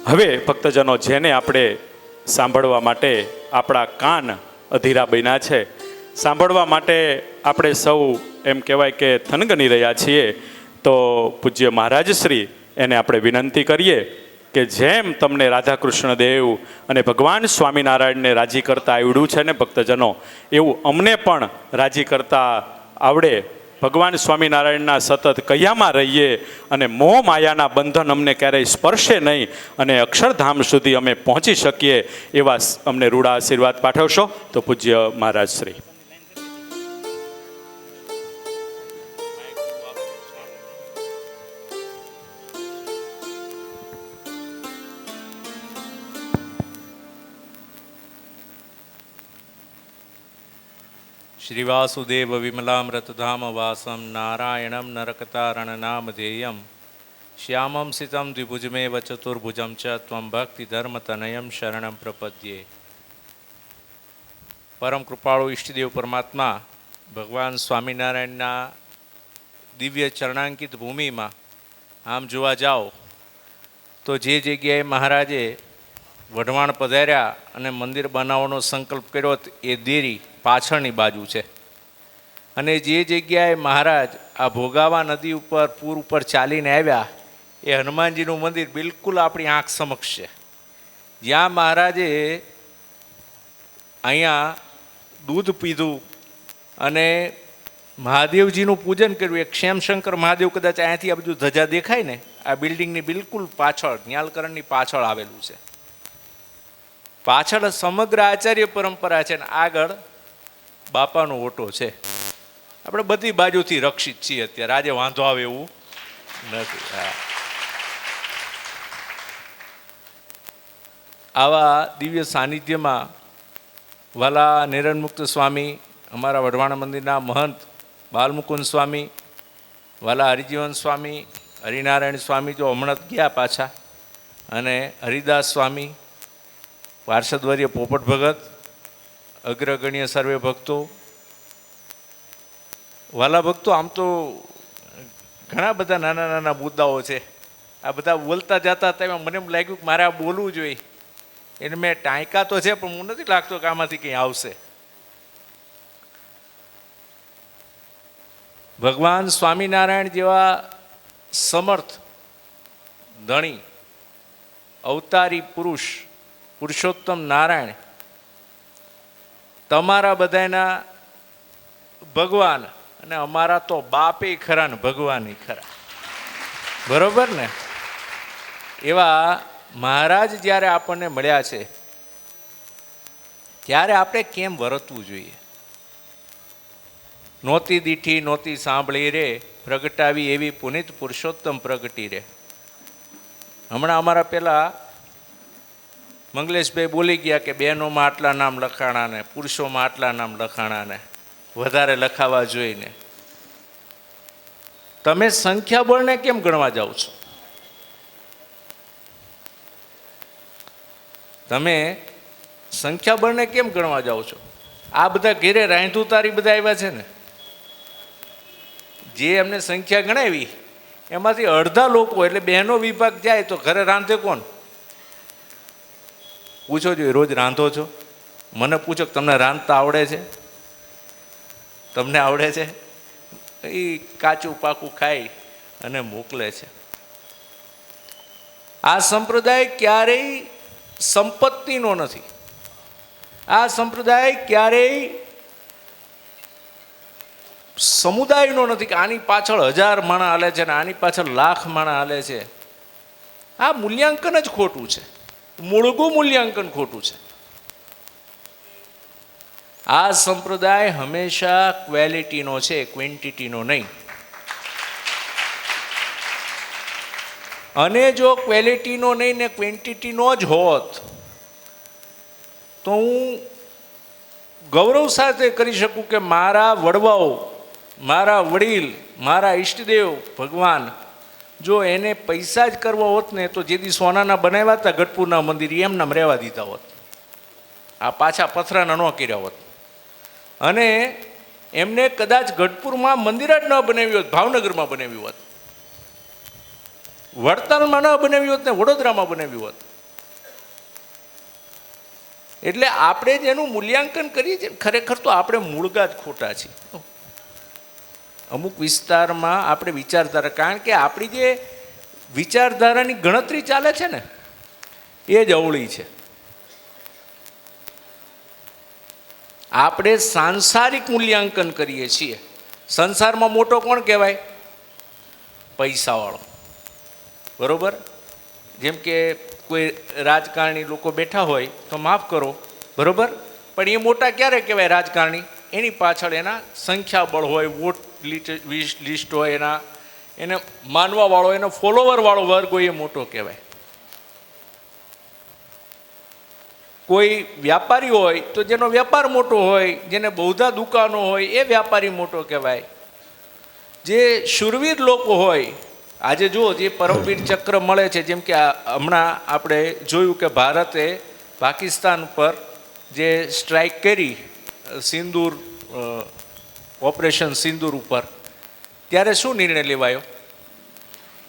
હવે ભક્તજનો, જેને આપણે સાંભળવા માટે આપણા કાન અધીરા બન્યા છે, સાંભળવા માટે આપણે સૌ એમ કહેવાય કે થનગની રહ્યા છીએ, તો પૂજ્ય મહારાજ શ્રી એને આપણે વિનંતી કરીએ કે જેમ તમને રાધાકૃષ્ણ દેવ અને ભગવાન સ્વામિનારાયણને રાજી કરતા આવડ્યું છે ને ભક્તજનો, એવું અમને પણ રાજી કરતા આવડે. ભગવાન સ્વામિનારાયણના સતત કયામાં રહીએ અને મોહ માયાના બંધન અમને ક્યારેય સ્પર્શે નહીં અને અક્ષરધામ સુધી અમે પહોંચી શકીએ, એવા અમને રૂડા આશીર્વાદ પાઠવશો તો પૂજ્ય મહારાજ શ્રી. શ્રીવાસુદેવ વિમલામૃતધામ વાસમ નારાયણમ નરકતારણ નામધેયમ શ્યામમ સિતમ દ્વિભુજમેવ ચતુર્ભુજમ ચ ત્વં ભક્તિ ધર્મ તનયમ શરણમ પ્રપદ્યે. પરમ કૃપાળુ ઈષ્ટદેવ પરમાત્મા ભગવાન સ્વામિનારાયણના દિવ્ય ચરણાંકિત ભૂમિમાં આમ જોવા જાઓ તો જે જગ્યાએ મહારાજે વઢવાણ પધાર્યા અને મંદિર બનાવવાનો સંકલ્પ કર્યો એ દેરી પાછળની બાજુ છે. અને જે જગ્યાએ મહારાજ આ ભોગાવા નદી ઉપર પૂર ઉપર ચાલીને આવ્યા એ હનુમાનજીનું મંદિર બિલકુલ આપણી આંખ સમક્ષ છે. જ્યાં મહારાજે અહીંયા દૂધ પીધું અને મહાદેવજીનું પૂજન કર્યું, એક શ્યામશંકર મહાદેવ કદાચ અહીંયાથી આ બધું ધજા દેખાય ને, આ બિલ્ડિંગની બિલકુલ પાછળ, ન્યાલકરણની પાછળ આવેલું છે. પાછળ સમગ્ર આચાર્ય પરંપરા છે ને આગળ બાપાનો ઓટો છે. આપણે બધી બાજુથી રક્ષિત છીએ અત્યારે, આજે વાંધો આવે એવું નથી. આવા દિવ્ય સાનિધ્યમાં વાલા નિરંમુક્ત સ્વામી, અમારા વઢવાણ મંદિરના મહંત બાલમુકુંદ સ્વામી, વાલા હરિજીવન સ્વામી, હરિનારાયણ સ્વામી જો હમણાં ગયા પાછા, અને હરિદાસ સ્વામી, પાર્ષદવર્ય પોપટ ભગત, અગ્રગણ્ય સર્વે ભક્તો, વાલા ભક્તો, આમ તો ઘણા બધા નાના નાના મુદ્દાઓ છે. આ બધા બોલતા જતા હતા, મને એમ લાગ્યું કે મારે આ બોલવું જોઈએ, એને મેં ટાંકા તો છે પણ હું નથી લાગતો કે આમાંથી કંઈ આવશે. ભગવાન સ્વામિનારાયણ જેવા સમર્થ ધણી અવતારી પુરુષ પુરુષોત્તમ નારાયણ તમારા બધાના ભગવાન અને અમારા તો બાપે ખરા ને ભગવાન ખરા, બરોબર ને? એવા મહારાજ જ્યારે આપણને મળ્યા છે ત્યારે આપણે કેમ વર્તવું જોઈએ? નોતી દીઠી નોતી સાંભળી રે, પ્રગટાવી એવી પુનિત પુરુષોત્તમ પ્રગટી રે. હમણાં અમારા પેલા મંગલેશભાઈ બોલી ગયા કે બહેનોમાં આટલા નામ લખાણા ને પુરુષોમાં આટલા નામ લખાણા ને વધારે લખાવા જોઈને. તમે સંખ્યાબળને કેમ ગણવા જાઓ છો? તમે સંખ્યાબળને કેમ ગણવા જાઓ છો? આ બધા ઘેરે રાંધું તારી બધા આવ્યા છે ને, જે એમને સંખ્યા ગણાવી એમાંથી અડધા લોકો એટલે બહેનો વિભાગ જાય તો ઘરે રાંધે કોણ? પૂછો જોઈએ, રોજ રાંધો છો? મને પૂછો કે તમને રાંધતા આવડે છે? તમને આવડે છે? એ કાચું પાકું ખાઈ અને મોકલે છે. આ સંપ્રદાય ક્યારેય સંપત્તિનો નથી. આ સંપ્રદાય ક્યારેય સમુદાયનો નથી કે આની પાછળ 1000 માણસ હાલે છે ને આની પાછળ 1,00,000 માણસ હાલે છે. આ મૂલ્યાંકન જ ખોટું છે, મૂળગું મૂલ્યાંકન ખોટું છે. આ સંપ્રદાય હંમેશા ક્વોલિટીનો છે, ક્વોન્ટિટીનો નહીં. અને જો ક્વોલિટીનો નહીં ને ક્વોન્ટિટીનો જ હોત તો હું ગૌરવ સાથે કરી શકું કે મારા વડવાઓ, મારા વડીલ, મારા ઈષ્ટદેવ ભગવાન જો એને પૈસા જ કરવા હોત ને તો જે દી સોનાના બનાવ્યા હતા ગઢપુરના મંદિર એમનામ રહેવા દીધા હોત, આ પાછા પથરાના ન કર્યા હોત. અને એમને કદાચ ગઢપુરમાં મંદિર જ ન બનાવ્યું હોત, ભાવનગરમાં બનાવ્યું હોત, વડતાલમાં ન બનાવ્યું હોત ને વડોદરામાં બનાવ્યું હોત, એટલે આપણે જેનું મૂલ્યાંકન કરીએ છીએ ખરેખર તો આપણે મૂળગા જ ખોટા છીએ. અમુક વિસ્તારમાં આપણે વિચારધારા, કારણ કે આપણી જે વિચારધારાની ગણતરી ચાલે છે ને એ જ અવળી છે. આપણે સાંસારિક મૂલ્યાંકન કરીએ છીએ. સંસારમાં મોટો કોણ કહેવાય? પૈસાવાળો. બરોબર? જેમ કે કોઈ રાજકારણી લોકો બેઠા હોય તો માફ કરો, બરોબર, પણ એ મોટા ક્યારે કહેવાય રાજકારણી? એની પાછળ એના સંખ્યાબળ હોય, વોટ લિસ્ટ હોય, એને માનવાવાળો, એનો ફોલોવરવાળો વર્ગ હોય, એ મોટો કહેવાય. કોઈ વ્યાપારી હોય તો જેનો વેપાર મોટો હોય, જેને બહુધા દુકાનો હોય, એ વ્યાપારી મોટો કહેવાય. જે શૂરવીર લોકો હોય, આજે જુઓ જે પરમવીર ચક્ર મળે છે, જેમ કે હમણાં આપણે જોયું કે ભારતે પાકિસ્તાન પર જે સ્ટ્રાઇક કરી સિંદૂર, ઓપરેશન સિંદૂર ઉપર, ત્યારે શું નિર્ણય લેવાયો?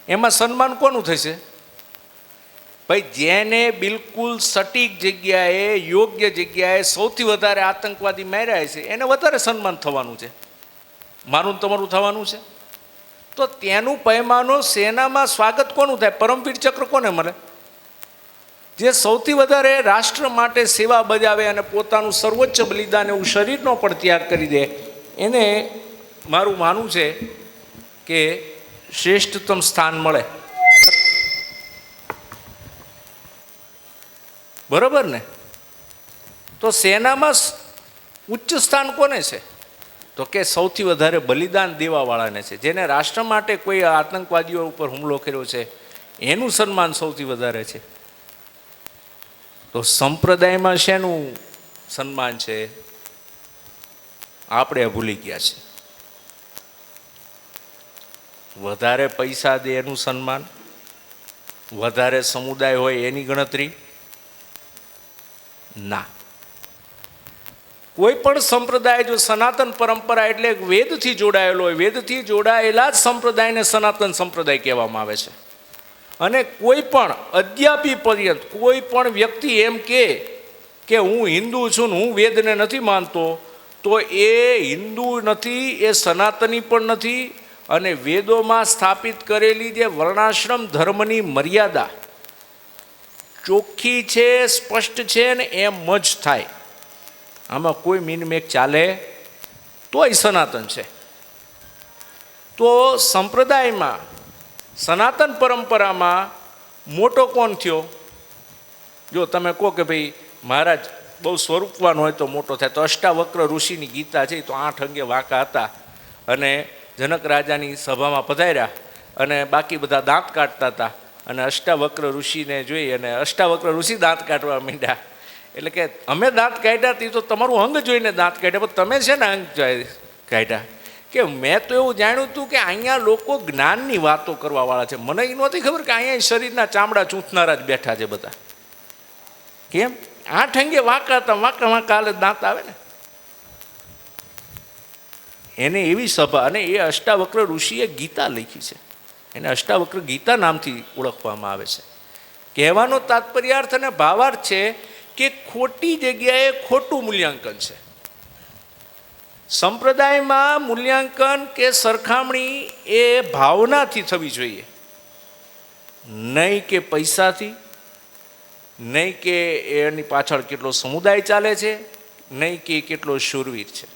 એમાં સન્માન કોનું થશે? ભાઈ, જેને બિલકુલ સટીક જગ્યાએ, યોગ્ય જગ્યાએ સૌથી વધારે આતંકવાદી માર્યા છે એને વધારે સન્માન થવાનું છે. મારું તમારું થવાનું છે. તો તેનું પૈમાનો સેનામાં સ્વાગત કોનું થાય? પરમવીર ચક્ર કોને મળે? જે સૌથી વધારે રાષ્ટ્ર માટે સેવા બજાવે અને પોતાનું સર્વોચ્ચ બલિદાન એવું શરીરનો પણ ત્યાગ કરી દે, એને મારું માનવું છે કે શ્રેષ્ઠતમ સ્થાન મળે. બરોબર ને? તો સેનામાં ઉચ્ચ સ્થાન કોને છે? તો કે સૌથી વધારે બલિદાન દેવાવાળાને છે. જેને રાષ્ટ્ર માટે કોઈ આતંકવાદીઓ ઉપર હુમલો કર્યો છે એનું સન્માન સૌથી વધારે છે. તો સંપ્રદાયમાં શેનું સન્માન છે? આપણે ભૂલી ગયા છે. વધારે પૈસા દે એનું સન્માન, વધારે સમુદાય હોય એની ગણતરી ના. કોઈ પણ સંપ્રદાય જો સનાતન પરંપરા એટલે વેદથી જોડાયેલો હોય, વેદથી જોડાયેલા જ સંપ્રદાયને સનાતન સંપ્રદાય કહેવામાં આવે છે. અને કોઈ પણ અદ્યાપી પર્યંત કોઈ પણ વ્યક્તિ એમ કે હું હિન્દુ છું ને હું વેદને નથી માનતો, તો એ હિન્દુ નથી, એ સનાતની પણ નથી. અને વેદોમાં સ્થાપિત કરેલી જે વર્ણાશ્રમ ધર્મની મર્યાદા ચોખ્ખી છે, સ્પષ્ટ છે ને એમ જ થાય. આમાં કોઈ મિનમેક ચાલે તોય સનાતન છે. તો સંપ્રદાયમાં, સનાતન પરંપરામાં મોટો કોણ થયો? જો તમે કહો કે ભાઈ મહારાજ બહુ સ્વરૂપવાન હોય તો મોટો થાય, તો અષ્ટાવક્ર ઋષિની ગીતા છે તો 8 અંગે વાંકા હતા અને જનક રાજાની સભામાં પધાર્યા અને બાકી બધા દાંત કાઢતા હતા અને અષ્ટાવક્ર ઋષિને જોઈ અને અષ્ટાવક્ર ઋષિ દાંત કાઢવા માંડ્યા. એટલે કે અમે દાંત કાઢ્યા હતી તો તમારું અંગ જોઈને દાંત કાઢ્યા, પણ તમે છે ને અંગ કાઢ્યા? કે મેં તો એવું જાણ્યું હતું કે અહીંયા લોકો જ્ઞાનની વાતો કરવાવાળા છે. મને એ નહોતી ખબર કે અહીંયા શરીરના ચામડા ચૂંથનારા જ બેઠા છે બધા. કેમ? 8 અંગે વાંકા હતા, વાંકા વાંકા હાલે દાંત આવે ને. એને એવી સભા, અને એ અષ્ટાવક્ર ઋષિએ ગીતા લખી છે, એને અષ્ટાવક્ર ગીતા નામથી ઓળખવામાં આવે છે. કહેવાનો તાત્પર્યાર્થ અને ભાવાર્થ છે કે ખોટી જગ્યાએ ખોટું મૂલ્યાંકન છે. સંપ્રદાયમાં મૂલ્યાંકન કે સરખામણી એ ભાવનાથી થવી જોઈએ, નહીં કે પૈસાથી, નહીં કે એની પાછળ કેટલો સમુદાય ચાલે છે, નહીં કે કેટલો શૂરવીર છે.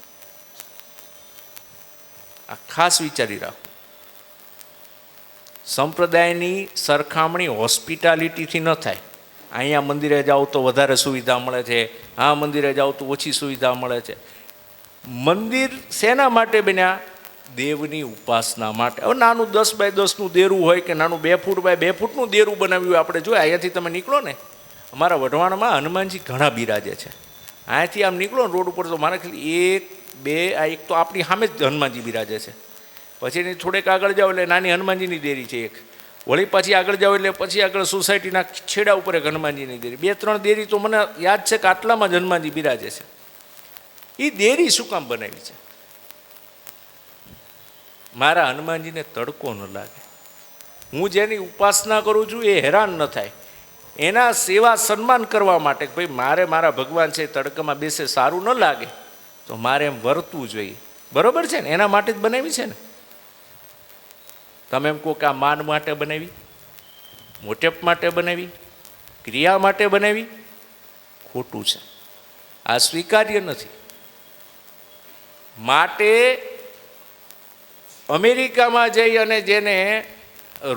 આ ખાસ વિચારી રાખો. સંપ્રદાયની સરખામણી હોસ્પિટાલિટીથી ન થાય. અહીંયા મંદિરે જાઓ તો વધારે સુવિધા મળે છે, આ મંદિરે જાઓ તો ઓછી સુવિધા મળે છે. મંદિર શેના માટે બન્યા? દેવની ઉપાસના માટે. હવે નાનું 10 બાય 10નું દેરું હોય કે નાનું 2 ફૂટ બાય 2 ફૂટનું દેરું બનાવ્યું હોય, આપણે જોઈએ અહીંયાથી તમે નીકળો ને, અમારા વઢવાણમાં હનુમાનજી ઘણા બિરાજે છે. અહીંયાથી આમ નીકળો ને રોડ ઉપર તો મારા ખ્યાલ 1 2 આ એક તો આપણી સામે જ હનુમાનજી બિરાજે છે. પછી એની થોડેક આગળ જાઓ એટલે નાની હનુમાનજીની દેરી છે એક, વળી પાછી આગળ જાઓ એટલે પછી આગળ સોસાયટીના છેડા ઉપર એક હનુમાનજીની દેરી, 2-3 દેરી તો મને યાદ છે કે આટલામાં જ હનુમાનજી બિરાજે છે. એ દેરી શું કામ બનાવી છે? મારા હનુમાનજીને તડકો ન લાગે, હું જેની ઉપાસના કરું છું એ હેરાન ન થાય, એના સેવા સન્માન કરવા માટે કે ભાઈ મારે મારા ભગવાન છે તડકામાં બેસે સારું ન લાગે તો મારે એમ વર્તવું જોઈએ. બરોબર છે ને? એના માટે જ બનાવી છે ને. તમે એમ કહો કે આ માન માટે બનાવી, મોટેપ માટે બનાવી, ક્રિયા માટે બનાવી, ખોટું છે. આ સ્વીકાર્ય નથી. માટે અમેરિકામાં જઈ અને જેને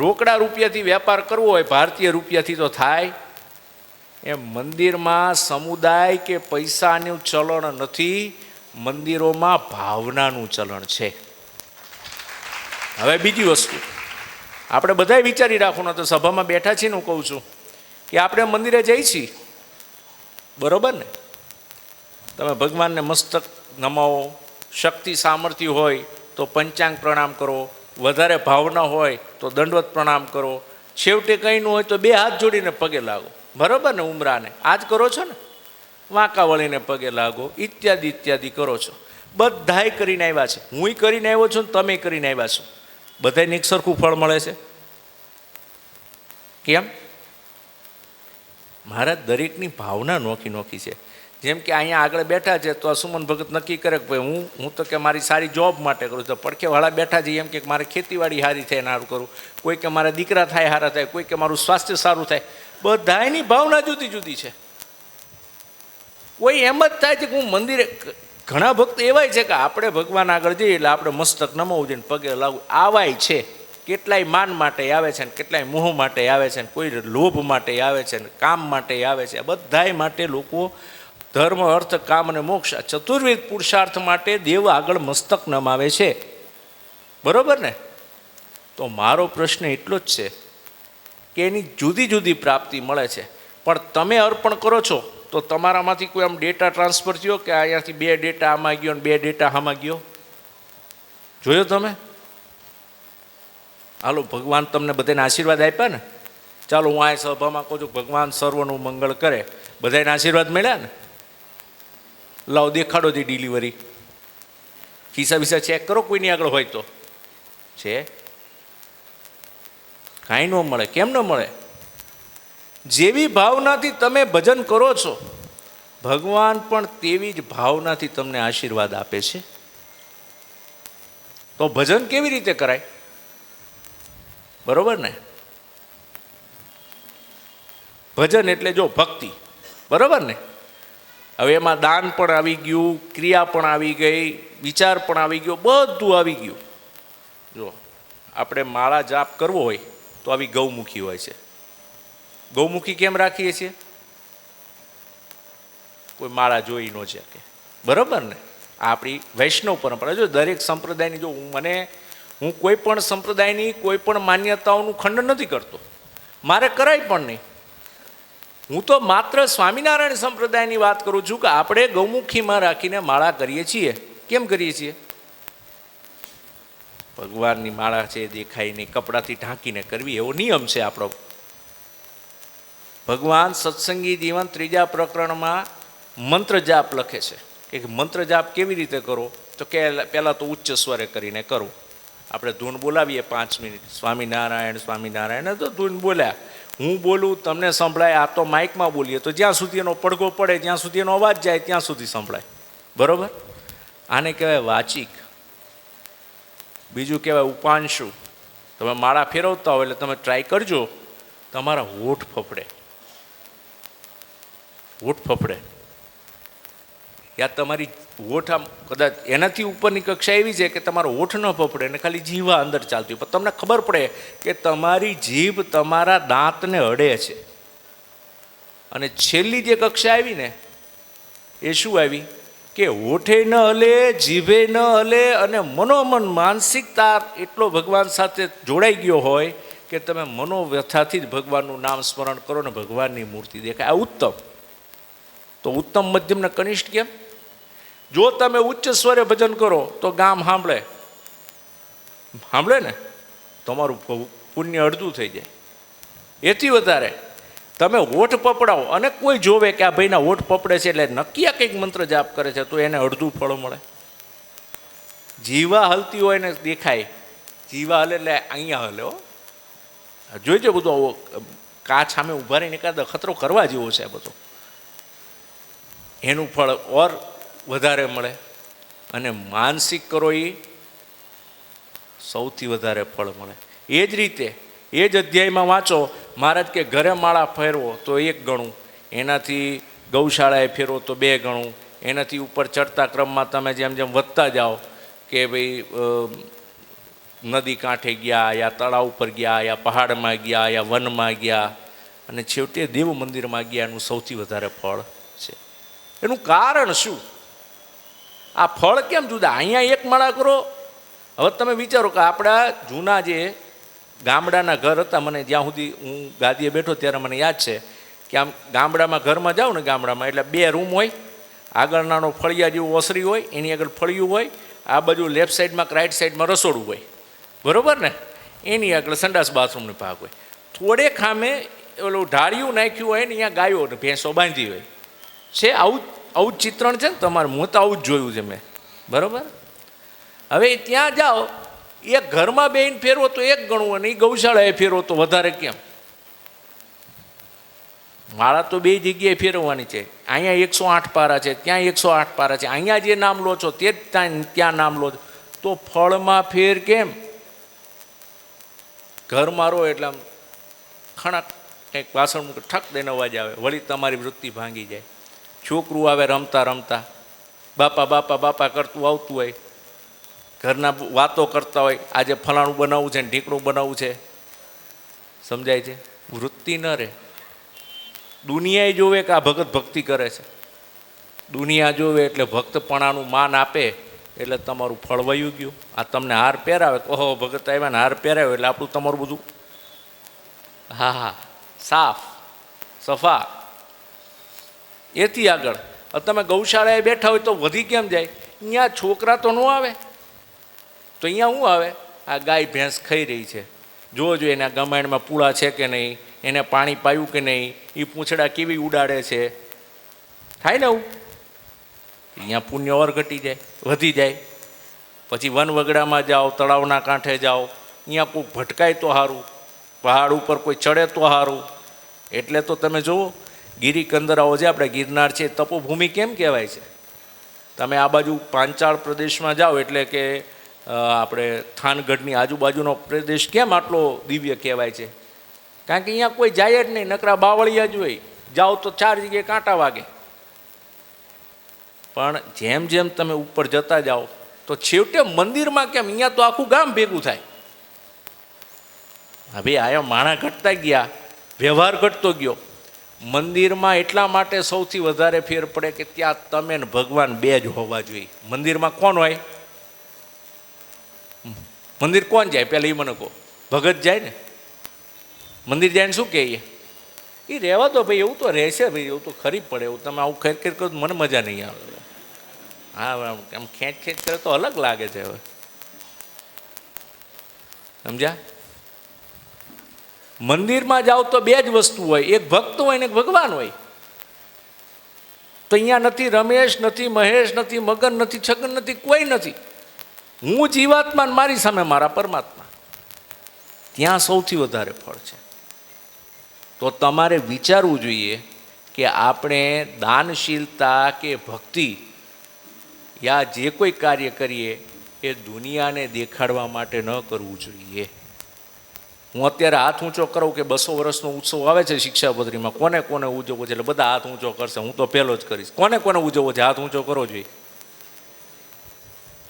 રોકડા રૂપિયાથી વેપાર કરવો હોય, ભારતીય રૂપિયાથી તો થાય, એમ મંદિરમાં સમુદાય કે પૈસાનું ચલણ નથી, મંદિરોમાં ભાવનાનું ચલણ છે. હવે બીજી વસ્તુ આપણે બધાય વિચારી રાખવું, તો સભામાં બેઠા છીએ ને હું કહું છું કે આપણે મંદિરે જઈ છીએ, બરોબર ને? તમે ભગવાનને મસ્તક નમાવો, શક્તિ સામર્થ્ય હોય તો પંચાંગ પ્રણામ કરો, વધારે ભાવના હોય તો દંડવત પ્રણામ કરો, છેવટે કંઈ ન હોય તો બે હાથ જોડીને પગે લાગો, બરોબર ને? ઉમરાને આ જ કરો છો ને, વાંકા વળીને પગે લાગો, ઇત્યાદિ ઇત્યાદિ કરો છો. બધાય કરીને આવ્યા છે, હુંય કરીને આવ્યો છું ને તમે કરીને આવ્યા છો. બધાને એક સરખું ફળ મળે છે કેમ? મારા દરેકની ભાવના નોખી નોખી છે. જેમ કે અહીંયા આગળ બેઠા છે તો સુમન ભગત નક્કી કરે કે ભાઈ હું તો કે મારી સારી જોબ માટે કરું છું. પડખેવાળા બેઠા છે એમ કે મારે ખેતીવાડી સારી થાય સારું કરું, કોઈ કે મારા દીકરા થાય સારા થાય, કોઈ કે મારું સ્વાસ્થ્ય સારું થાય. બધાની ભાવના જુદી જુદી છે. કોઈ એમ જ થાય છે કે હું મંદિરે, ઘણા ભક્ત એવાય છે કે આપણે ભગવાન આગળ જઈએ એટલે આપણે મસ્તક નમાવું જોઈએ, પગે લાગવું, આવાય છે. કેટલાય માન માટે આવે છે ને કેટલાય મોહ માટે આવે છે ને કોઈ લોભ માટે આવે છે ને કામ માટે આવે છે. બધાય માટે લોકો ધર્મ, અર્થ, કામ અને મોક્ષ ચતુર્વિધ પુરુષાર્થ માટે દેવ આગળ મસ્તક નમાવે છે, બરોબર ને? તો મારો પ્રશ્ન એટલો જ છે કે એની જુદી જુદી પ્રાપ્તિ મળે છે, પણ તમે અર્પણ કરો છો તો તમારામાંથી કોઈ આમ ડેટા ટ્રાન્સફર થયો કે અહીંયાથી 2 ડેટા આમાં ગયો ને 2 ડેટા આમાં ગયો? જોયો તમે? હાલો, ભગવાન તમને બધાને આશીર્વાદ આપ્યા ને. ચાલો હું આ સભામાં કહું છું ભગવાન સર્વનું મંગળ કરે, બધાને આશીર્વાદ મળ્યા ને? લાવો દેખાડો જે ડિલિવરી, ખિસ્સા વિસા ચેક કરો કોઈની આગળ હોય તો. છે કાંઈ ન મળે. કેમ ન મળે? જેવી ભાવનાથી તમે ભજન કરો છો ભગવાન પણ તેવી જ ભાવનાથી તમને આશીર્વાદ આપે છે. તો ભજન કેવી રીતે કરાય? બરોબર ને? ભજન એટલે જો ભક્તિ, બરોબર ને? હવે એમાં દાન પણ આવી ગયું, ક્રિયા પણ આવી ગઈ, વિચાર પણ આવી ગયો, બધું આવી ગયું. જો આપણે માળા જાપ કરવો હોય તો આવી ગૌમુખી હોય છે. ગૌમુખી કેમ રાખીએ છીએ? કોઈ માળા જોઈ ન શકે, બરોબર ને? આપણી વૈષ્ણવ પરંપરા. જો દરેક સંપ્રદાયની, જો હું કોઈ પણ સંપ્રદાયની કોઈ પણ માન્યતાઓનું ખંડન નથી કરતો, મારે કરાય પણ નહીં. હું તો માત્ર સ્વામિનારાયણ સંપ્રદાયની વાત કરું છું કે આપણે ગૌમુખીમાં રાખીને માળા કરીએ છીએ. કેમ કરીએ છીએ? ભગવાનની માળા છે દેખાય નહીં, કપડાથી ઢાંકીને કરવી, એવો નિયમ છે આપણો. ભગવાન સત્સંગી જીવન 3જા પ્રકરણમાં મંત્ર જાપ લખે છે કે મંત્ર જાપ કેવી રીતે કરો? તો કે પહેલાં તો ઉચ્ચ સ્વરે કરીને કરો. આપણે ધૂન બોલાવીએ 5 મિનિટ, સ્વામિનારાયણ સ્વામિનારાયણ, તો ધૂન બોલ્યા, હું બોલું તમને સંભળાય. આ તો માઇકમાં બોલીએ તો જ્યાં સુધી એનો પડઘો પડે, જ્યાં સુધી એનો અવાજ જાય ત્યાં સુધી સંભળાય, બરોબર? આને કહેવાય વાચિક. બીજું કહેવાય ઉપાંશુ. તમે માળા ફેરવતા હોય એટલે તમે ટ્રાય કરજો, તમારા હોઠ ફફડે, હોઠ ફફડે. યા તમારી હોઠ આમ કદાચ એનાથી ઉપરની કક્ષા એવી છે કે તમારો હોઠ ન ફફડે ને ખાલી જીવા અંદર ચાલતી હોય, પણ તમને ખબર પડે કે તમારી જીભ તમારા દાંતને અડે છે. અને છેલ્લી જે કક્ષા આવી ને એ શું આવી? કે હોઠે ન હલે, જીભે ન હલે, અને મનોમન માનસિકતા એટલો ભગવાન સાથે જોડાઈ ગયો હોય કે તમે મનોવ્યથાથી જ ભગવાનનું નામ સ્મરણ કરો ને ભગવાનની મૂર્તિ દેખાય. આ ઉત્તમ. તો ઉત્તમ, મધ્યમ ને કનિષ્ઠ કેમ? જો તમે ઉચ્ચ સ્વરે ભજન કરો તો ગામ સાંભળે ને, તમારું પુણ્ય અડધું થઈ જાય. એથી વધારે તમે હોઠ પપડાવો અને કોઈ જોવે કે આ ભાઈના હોઠ પપડે છે એટલે નક્કી આ કંઈક મંત્ર જાપ કરે છે, તો એને અડધું ફળ મળે. જીવા હલતી હોય ને દેખાય, જીવા હલે એટલે અહીંયા હલે. જોઈજો બધું કાચ સામે ઊભા રહીને એકાદ અખતરો કરવા જેવો છે આ બધો. એનું ફળ ઓર વધારે મળે. અને માનસિક કરો એ સૌથી વધારે ફળ મળે. એ જ રીતે એ જ અધ્યાયમાં વાંચો, મહારાજ કે ઘરે માળા ફેરવો તો 1 ગણું, એનાથી ગૌશાળાએ ફેરવો તો 2 ગણું, એનાથી ઉપર ચડતા ક્રમમાં તમે જેમ જેમ વધતા જાઓ કે ભાઈ નદી કાંઠે ગયા, યા તળાવ ઉપર ગયા, યા પહાડમાં ગયા, યા વનમાં ગયા, અને છેવટે દેવ મંદિરમાં ગયા, એનું સૌથી વધારે ફળ છે. એનું કારણ શું? આ ફળ કેમ જુદા? અહીંયા 1 માળા કરો. હવે તમે વિચારો કે આપણા જૂના જે ગામડાના ઘર હતા, મને જ્યાં સુધી હું ગાદીએ બેઠો ત્યારે મને યાદ છે કે આમ ગામડામાં ઘરમાં જાઓ ને, ગામડામાં એટલે 2 રૂમ હોય, આગળ નાનો ફળિયા જેવું ઓસરી હોય, એની આગળ ફળિયું હોય, આ બાજુ લેફ્ટ સાઈડમાં કે રાઈટ સાઈડમાં રસોડું હોય, બરાબર ને? એની આગળ સંડાસ બાથરૂમનો ભાગ હોય. થોડે ખામે ઓલું ઢાળિયું નાખ્યું હોય ને, અહીંયા ગાયો ને ભેંસો બાંધી હોય છે. આવું જ ચિત્રણ છે ને તમારે. હું તો આવું જ જોયું છે મેં, બરાબર? હવે ત્યાં જાઓ, એક ઘરમાં બેહીને ફેરવો તો 1 ગણું, અને એ ગૌશાળાએ ફેરવો તો વધારે કેમ? માળા તો 2 જગ્યાએ ફેરવવાની છે. અહીંયા 108 પારા છે, ત્યાં 108 પારા છે. અહીંયા જે નામ લો છો તે જ ત્યાં નામ લો છો, તો ફળમાં ફેર કેમ? ઘર મારો એટલે આમ ખણક કંઈક વાસણ ઠક દઈને અવાજ આવે, વળી તમારી વૃત્તિ ભાંગી જાય. છોકરું આવે રમતા રમતા, બાપા બાપા બાપા કરતું આવતું હોય, ઘરના વાતો કરતા હોય, આજે ફલાણું બનાવવું છે ને ઢીકણું બનાવવું છે. સમજાય છે? વૃત્તિ ન રહે. દુનિયાએ જોવે કે આ ભગત ભક્તિ કરે છે, દુનિયા જોવે એટલે ભક્તપણાનું માન આપે એટલે તમારું ફળ વયું ગયું. આ તમને હાર પહેરાવે, ઓહો ભગત આવ્યા ને હાર પહેરાવે એટલે આપણું તમારું બધું હા હા સાફ સફા. એથી આગળ તમે ગૌશાળાએ બેઠા હોય તો વધી કેમ જાય? અહીંયા છોકરા તો ન આવે, તો અહીંયા શું આવે? આ ગાય ભેંસ ખાઈ રહી છે, જોજો એના ગમાણમાં પૂળા છે કે નહીં, એને પાણી પાયું કે નહીં, એ પૂંછડા કેવી ઉડાડે છે. થાય ને આવું? અહીંયા પુણ્ય ઓર ઘટી જાય, વધી જાય. પછી વનવગડામાં જાઓ, તળાવના કાંઠે જાઓ, અહીંયા કોઈ ભટકાય તો સારું, પહાડ ઉપર કોઈ ચડે તો સારું. એટલે તો તમે જુઓ, ગિરિકંદરાઓ જે આપણે ગિરનાર છે, તપોભૂમિ કેમ કહેવાય છે? તમે આ બાજુ પાંચાળ પ્રદેશમાં જાઓ એટલે કે આપણે થાનગઢની આજુબાજુનો પ્રદેશ કેમ આટલો દિવ્ય કહેવાય છે? કારણ કે અહીંયા કોઈ જાય જ નહીં, નકરા બાવળિયા જ હોય. જાઓ તો 4 જગ્યાએ કાંટા વાગે. પણ જેમ જેમ તમે ઉપર જતા જાઓ તો છેવટે મંદિરમાં કેમ? અહીંયા તો આખું ગામ ભેગું થાય. હવે આયા માણા ઘટતા ગયા, વ્યવહાર ઘટતો ગયો. મંદિરમાં એટલા માટે સૌથી વધારે ફેર પડે કે ત્યાં તમે ને ભગવાન 2 જ હોવા જોઈએ. મંદિરમાં કોણ હોય? મંદિર કોણ જાય? પહેલાં એ મને કહો. ભગત જાય ને? મંદિર જાય ને શું કહીએ? એ રહેવા દો ભાઈ, એવું તો રહેશે ભાઈ, એવું તો ખરી પડે. એવું તમે આવું ખેર ખેર કરો તો મને મજા નહીં આવે. હા આમ ખેંચ ખેંચ કરે તો અલગ લાગે છે. હવે સમજ્યા? મંદિરમાં જાઓ તો 2 જ વસ્તુ હોય, એક ભક્ત હોય ને એક ભગવાન હોય. તો અહીંયા નથી રમેશ, નથી મહેશ, નથી મગન, નથી છગન, નથી કોઈ નથી. હું જીવાત્મા, મારી સામે મારા પરમાત્મા. ત્યાં સૌથી વધારે ફળ છે. તો તમારે વિચારવું જોઈએ કે આપણે દાનશીલતા કે ભક્તિ યા જે કોઈ કાર્ય કરીએ એ દુનિયાને દેખાડવા માટે ન કરવું જોઈએ. હું અત્યારે હાથ ઊંચો કરું કે 200 વર્ષનો ઉત્સવ આવે છે શિક્ષાપત્રીમાં, કોને કોને ઉજવવો છે? એટલે બધા હાથ ઊંચો કરશે, હું તો પહેલો જ કરીશ. કોને કોને ઉજવવો છે? હાથ ઊંચો કરવો જોઈએ.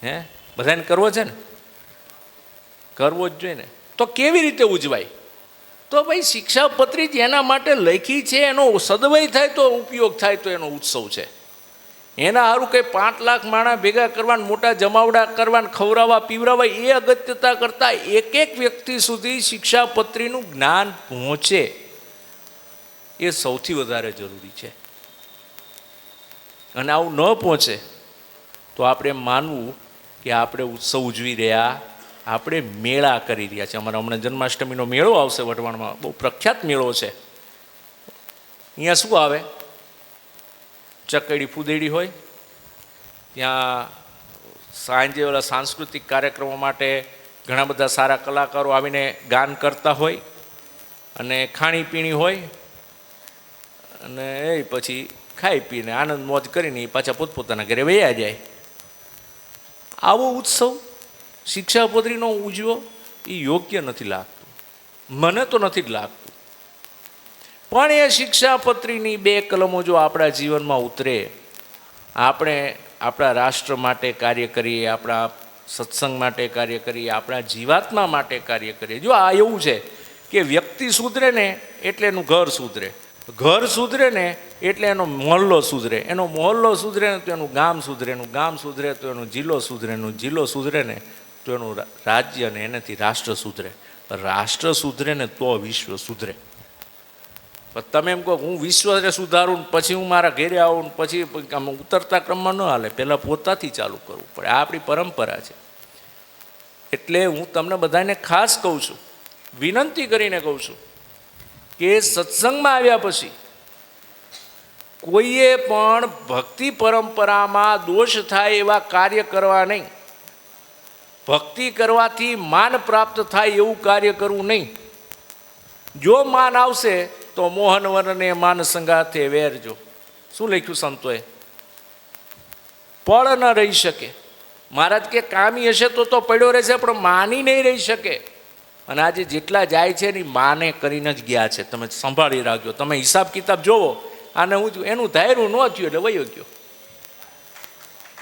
હે, બધાને કરવો છે ને? કરવો જ જોઈએ ને. તો કેવી રીતે ઉજવાય? તો ભાઈ શિક્ષાપત્રી જેના માટે લખી છે એનો સદવય થાય તો ઉપયોગ થાય તો એનો ઉત્સવ છે. એના સારું કંઈ 5 લાખ માણા ભેગા કરવાના, મોટા જમાવડા કરવાના, ખવડાવવા પીવડાવવા એ અગત્યતા કરતાં એક વ્યક્તિ સુધી શિક્ષાપત્રીનું જ્ઞાન પહોંચે એ સૌથી વધારે જરૂરી છે. અને આવું ન પહોંચે તો આપણે માનવું કે આપણે ઉત્સવ ઉજવી રહ્યા, આપણે મેળા કરી રહ્યા છીએ. અમારા હમણાં જન્માષ્ટમીનો મેળો આવશે વઢવાણમાં, બહુ પ્રખ્યાત મેળો છે. અહીંયા શું આવે? ચકડી ફૂદેડી હોય, ત્યાં સાંજે ઓલા સાંસ્કૃતિક કાર્યક્રમો માટે ઘણા બધા સારા કલાકારો આવીને ગાન કરતા હોય. અને ખાણીપીણી હોય અને એ પછી ખાઈ પીને આનંદ મોજ કરીને એ પાછા પોતપોતાના ઘરે વયા જાય. આવો ઉત્સવ શિક્ષાપત્રીનો ઉજવો એ યોગ્ય નથી લાગતું, મને તો નથી જ લાગતું. પણ એ શિક્ષાપત્રીની 2 કલમો જો આપણા જીવનમાં ઉતરે, આપણે આપણા રાષ્ટ્ર માટે કાર્ય કરીએ, આપણા સત્સંગ માટે કાર્ય કરીએ, આપણા જીવાત્મા માટે કાર્ય કરીએ. જો આ એવું છે કે વ્યક્તિ સુધરે ને એટલે એનું ઘર સુધરે, ઘર સુધરે ને એટલે એનો મહોલ્લો સુધરે, એનો મહોલ્લો સુધરે ને તો એનું ગામ સુધરે, એનું ગામ સુધરે તો એનો જિલ્લો સુધરે, એનો જિલ્લો સુધરે ને તો એનું રાજ્ય, ને એનાથી રાષ્ટ્ર સુધરે, રાષ્ટ્ર સુધરે ને તો વિશ્વ સુધરે. પણ તમે એમ કહો હું વિશ્વ સુધારું ને પછી હું મારા ઘેરે આવું ને પછી ઉતરતા ક્રમમાં ન હાલે, પહેલાં પોતાથી ચાલુ કરવું પડે. આ આપણી પરંપરા છે. એટલે હું તમને બધાને ખાસ કહું છું, વિનંતી કરીને કહું છું કે સત્સંગમાં આવ્યા પછી કોઈએ પણ ભક્તિ પરંપરામાં દોષ થાય એવા કાર્ય કરવા નહીં. ભક્તિ કરવાથી માન પ્રાપ્ત થાય એવું કાર્ય કરવું નહીં. જો માન આવશે તો મોહનવરને માન સંગાથે વેરજો. શું લખ્યું સંતોએ? પળ ન રહી શકે. મહારાજ કે કામી હશે તો પડ્યો રહેશે, પણ માની નહીં રહી શકે. અને આજે જેટલા જાય છે ને માને કરીને જ ગયા છે. તમે સંભાળી રાખજો, તમે હિસાબ કિતાબ જોવો. અને હું એનું ધાર્યું ન થયું એટલે વયો ગયો.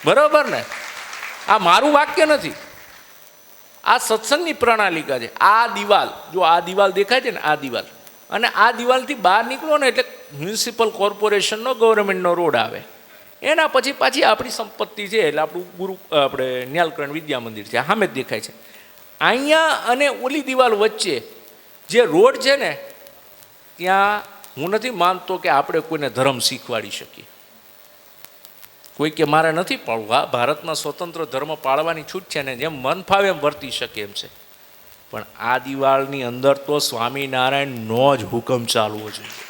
બરાબર ને? આ મારું વાક્ય નથી, આ સત્સંગની પ્રણાલિકા છે. આ દિવાલ, જો આ દિવાલ દેખાય છે ને, આ દિવાલ, અને આ દિવાલથી બહાર નીકળો ને એટલે મ્યુનિસિપલ કોર્પોરેશનનો, ગવર્મેન્ટનો રોડ આવે. એના પછી પાછી આપણી સંપત્તિ છે. એટલે આપણું આપણે ન્યાલકરણ વિદ્યા મંદિર છે, સામે જ દેખાય છે. અહીંયા અને ઓલી દિવાલ વચ્ચે જે રોડ છે ને, ત્યાં હું નથી માનતો કે આપણે કોઈને ધર્મ શીખવાડી શકીએ. કોઈ કે મારે નથી પાળવું. હા, ભારતમાં સ્વતંત્ર ધર્મ પાળવાની છૂટ છે ને, જેમ મન ફાવે એમ વર્તી શકે એમ છે. પણ આ દિવાલની અંદર તો સ્વામિનારાયણનો જ હુકમ ચાલવો જોઈએ.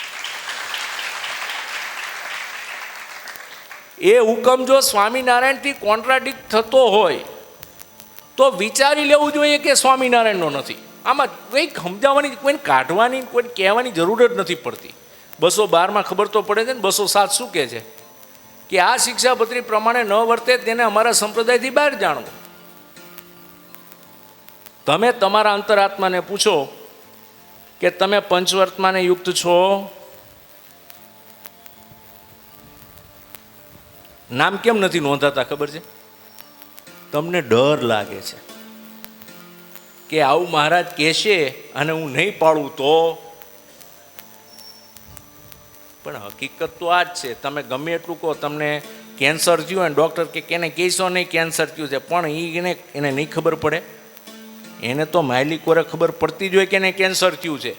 એ હુકમ જો સ્વામિનારાયણથી કોન્ટ્રાડિક્ટ થતો હોય તો વિચારી લેવું જોઈએ કે સ્વામિનારાયણનો નથી. આમાં કંઈક સમજાવવાની, કોઈને કાઢવાની, કોઈને કહેવાની જરૂર જ નથી પડતી. 212માં ખબર તો પડે છે ને. 207 શું કહે છે કે આ શિક્ષાપત્રી પ્રમાણે ન વર્તે તેને અમારા સંપ્રદાયથી બહાર જાણવો. તમે તમારા અંતરાત્માને પૂછો કે તમે પંચવર્તમાને યુક્ત છો? નામ કેમ નથી નોંધાતા ખબર છે? તમને ડર લાગે છે કે આવું મહારાજ કહેશે અને હું નહીં પાડું તો. પણ હકીકત તો આ જ છે. તમે ગમે એટલું કહો તમને કેન્સર થયું અને ડૉક્ટર કે કેને કહેશો નહીં કેન્સર થયું છે, પણ એને નહીં ખબર પડે. એને તો માયલી કોરે ખબર પડતી જ હોય કે એને કેન્સર થયું છે.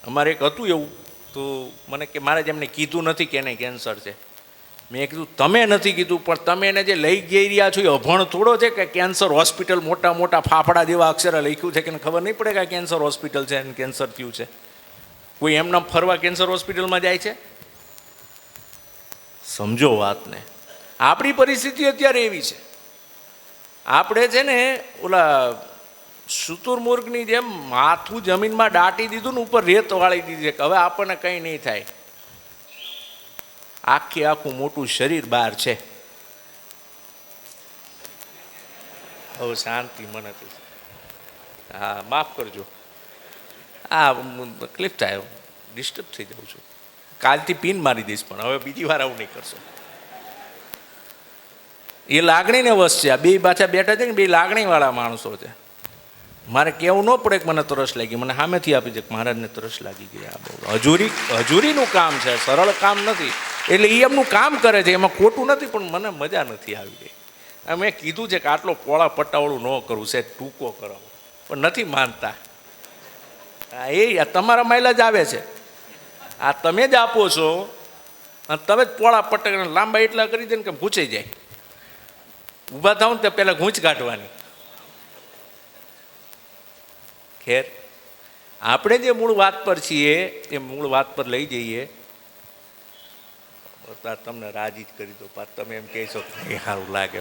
અમારે એક હતું એવું, તો મને કે મારે જ એમને કીધું નથી કે એને કેન્સર છે. મેં કીધું તમે નથી કીધું, પણ તમે એને જે લઈ જઈ રહ્યા છો એ અભણ થોડો છે કે કેન્સર હોસ્પિટલ મોટા મોટા ફાફડા જેવા અક્ષરે લખ્યું છે કે ખબર નહીં પડે કે આ કેન્સર હોસ્પિટલ છે અને કેન્સર થયું છે. કોઈ એમના ફરવા કેન્સર હોસ્પિટલમાં જાય છે? સમજો વાતને. આપણી પરિસ્થિતિ અત્યારે એવી છે. આપણે છે ને ઓલા શુતુરમુર્ગની જેમ માથું જમીનમાં દાટી દીધું ને ઉપર રેત વાળી દીધી કે હવે આપણને કંઈ નહીં થાય. આખું મોટું શરીર બહાર છે. હવે શાંતિ મને. હા, માફ કરજો. હા, તકલીફ થાય, ડિસ્ટર્બ થઈ જાઉં છું. કાલથી પિન મારી દઈશ, પણ હવે બીજી વાર આવું નહીં કરશો. એ લાગણીને વશ છે. આ બે પાછા બેઠા છે ને, બે લાગણીવાળા માણસો છે. મારે કહેવું ન પડે કે મને તરસ લાગી, મને સામેથી આપી દે કે મહારાજને તરસ લાગી ગઈ. આ બહુ હજુરીનું કામ છે, સરળ કામ નથી. એટલે એ એમનું કામ કરે છે, એમાં ખોટું નથી, પણ મને મજા નથી આવી ગઈ. મેં કીધું છે કે આટલો પોળા પટ્ટાવાળું ન કરવું છે, ટૂંકો કરો, પણ નથી માનતા. એ તમારા માઇલ જ આવે છે. આ તમે જ આપો છો અને તમે જ પોળા પટ્ટા લાંબા એટલા કરી દે ને કે ભૂંચાઈ જાય. ઊભા થાવ ને તો પહેલાં ગૂંચ કાઢવાની. ખેર, આપણે જે મૂળ વાત પર છીએ એ મૂળ વાત પર લઈ જઈએ. તમને રાજી જ કરી દો. તમે એમ કહેશો કે સારું લાગે.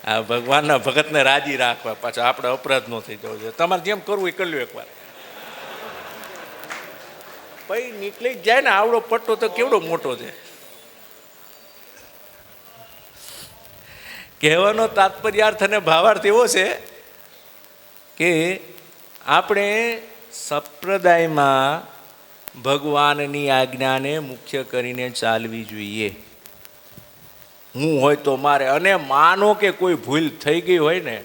આ ભગવાનના ભગતને રાજી રાખવા, પાછા આપણે અપરાધ ન થઈ જવો જોઈએ. તમારે જેમ કરવું એ કરી લો એકવાર. પછી નીકળી જ જાય ને, આવડો પટ્ટો તો કેવડો મોટો છે. કહેવાનો તાત્પર્યાર્થ અને ભાવાર્થ એવો છે કે આપણે સંપ્રદાયમાં ભગવાનની આજ્ઞાને મુખ્ય કરીને ચાલવી જોઈએ. હું હોય તો મારે, અને માનો કે કોઈ ભૂલ થઈ ગઈ હોય ને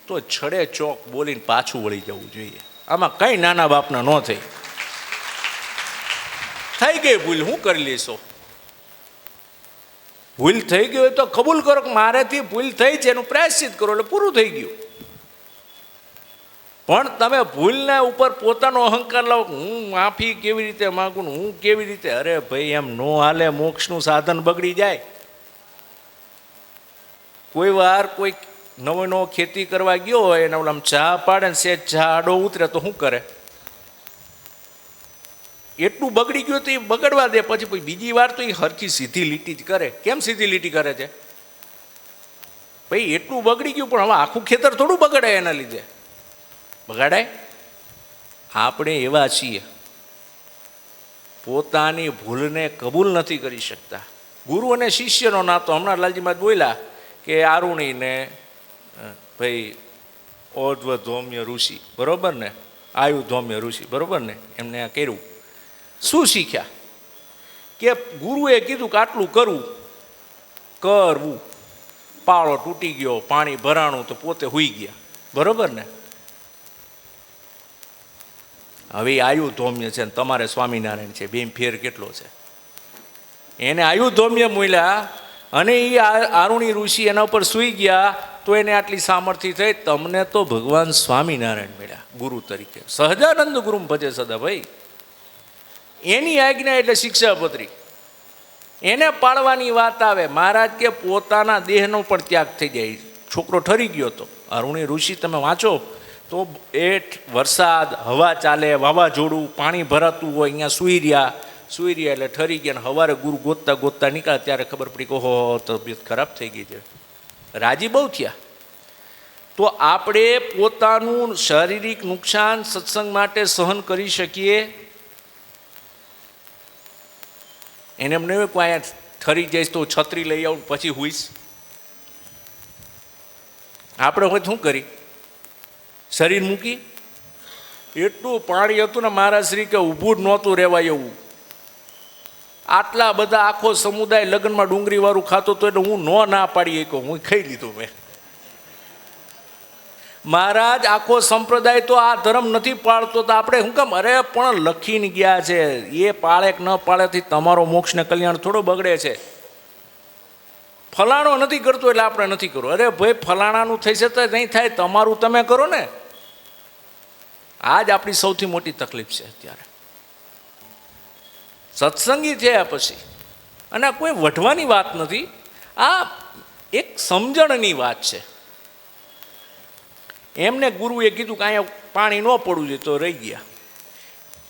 તો છડે ચોક બોલીને પાછું વળી જવું જોઈએ. આમાં કંઈ નાના બાપના ન થઈ ગઈ ભૂલ, હું કરી લઈશો. ભૂલ થઈ ગઈ હોય તો કબૂલ કરો કે મારાથી ભૂલ થઈ છે, એનું પ્રાયશ્ચિત કરો એટલે પૂરું થઈ ગયું. પણ તમે ભૂલના ઉપર પોતાનો અહંકાર લાવો, હું માફી કેવી રીતે માગું, હું કેવી રીતે, અરે ભાઈ એમ નો હાલે. મોક્ષનું સાધન બગડી જાય. કોઈ વાર કોઈ નવો ખેતી કરવા ગયો હોય એને ઓલામ ચા પાડે ને સેજ ચા આડો ઉતરે તો શું કરે? એટલું બગડી ગયું તો એ બગડવા દે, પછી બીજી વાર તો એ હરખી સીધી લીટી જ કરે. કેમ સીધી લીટી કરે છે? ભાઈ એટલું બગડી ગયું, પણ હવે આખું ખેતર થોડું બગડે એના લીધે? બગાડાય? આપણે એવા છીએ, પોતાની ભૂલને કબૂલ નથી કરી શકતા. ગુરુ અને શિષ્યનો નાતો, હમણાં લાલજીમાં બોલ્યા કે આરુણીને ભાઈ ઔધ્વધૌમ્ય ઋષિ, બરોબર ને, આયુધૌમ્ય ઋષિ, બરોબર ને, એમને આ કર્યું. શું શીખ્યા? કે ગુરુએ કીધું કે આટલું કરવું, પાળો તૂટી ગયો, પાણી ભરાણું તો પોતે હુઈ ગયા, બરોબર ને. હવે આયુધૌમ્ય છે ને તમારે સ્વામિનારાયણ છે, બે ફેર કેટલો છે? એને આયુધૌમ્ય મૂલ્યા અને એ આરુણી ઋષિ એના ઉપર સૂઈ ગયા તો એને આટલી સામર્થ્ય થઈ. તમને તો ભગવાન સ્વામિનારાયણ મળ્યા ગુરુ તરીકે. સહજાનંદ ગુરુ ભજે સદા. ભાઈ એની આજ્ઞા એટલે શિક્ષાપત્રી, એને પાળવાની વાત આવે. મહારાજ કે પોતાના દેહનો પણ ત્યાગ થઈ જાય. છોકરો ઠરી ગયો તો આરુણી ઋષિ, તમે વાંચો તો એ વરસાદ, હવા ચાલે, વાવાઝોડું, પાણી ભરાતું હોય, અહીંયા સૂઈ રહ્યા એટલે ઠરી ગયા. ને સવારે ગુરુ ગોતતા નીકળ્યા ત્યારે ખબર પડી કે ઓહો તબિયત ખરાબ થઈ ગઈ છે. રાજી બહુ થયા. તો આપણે પોતાનું શારીરિક નુકસાન સત્સંગ માટે સહન કરી શકીએ? એને એમ નહીં કોઈ અહીંયા ઠરી જઈશ તો છત્રી લઈ આવું પછી હુઈશ. આપણે હોય શું કરી? શરીર મૂકી, એટલું પાણી હતું ને મહારાજ શ્રી કે ઊભું જ નહોતું રહેવાય એવું. આટલા બધા આખો સમુદાય લગ્નમાં ડુંગળી વાળું ખાતો તો એટલે હું ના પાડી કહું, હું ખાઈ લીધું મેં. મહારાજ આખો સંપ્રદાય તો આ ધર્મ નથી પાળતો તો આપણે શું કામ? અરે પણ લખીને ગયા છે, એ પાળે કે ન પાળેથી તમારો મોક્ષ ને કલ્યાણ થોડો બગડે છે. ફલાણો નથી કરતો એટલે આપણે નથી કરવું. અરે ભાઈ ફલાણાનું થઈ છે તો નહીં થાય, તમારું તમે કરો ને. આ જ આપણી સૌથી મોટી તકલીફ છે અત્યારે. સત્સંગી થયા પછી, અને આ કોઈ વઢવાની વાત નથી, આ એક સમજણની વાત છે. એમને ગુરુએ કીધું કે અહીંયા પાણી ન પડવું જોઈએ તો રહી ગયા.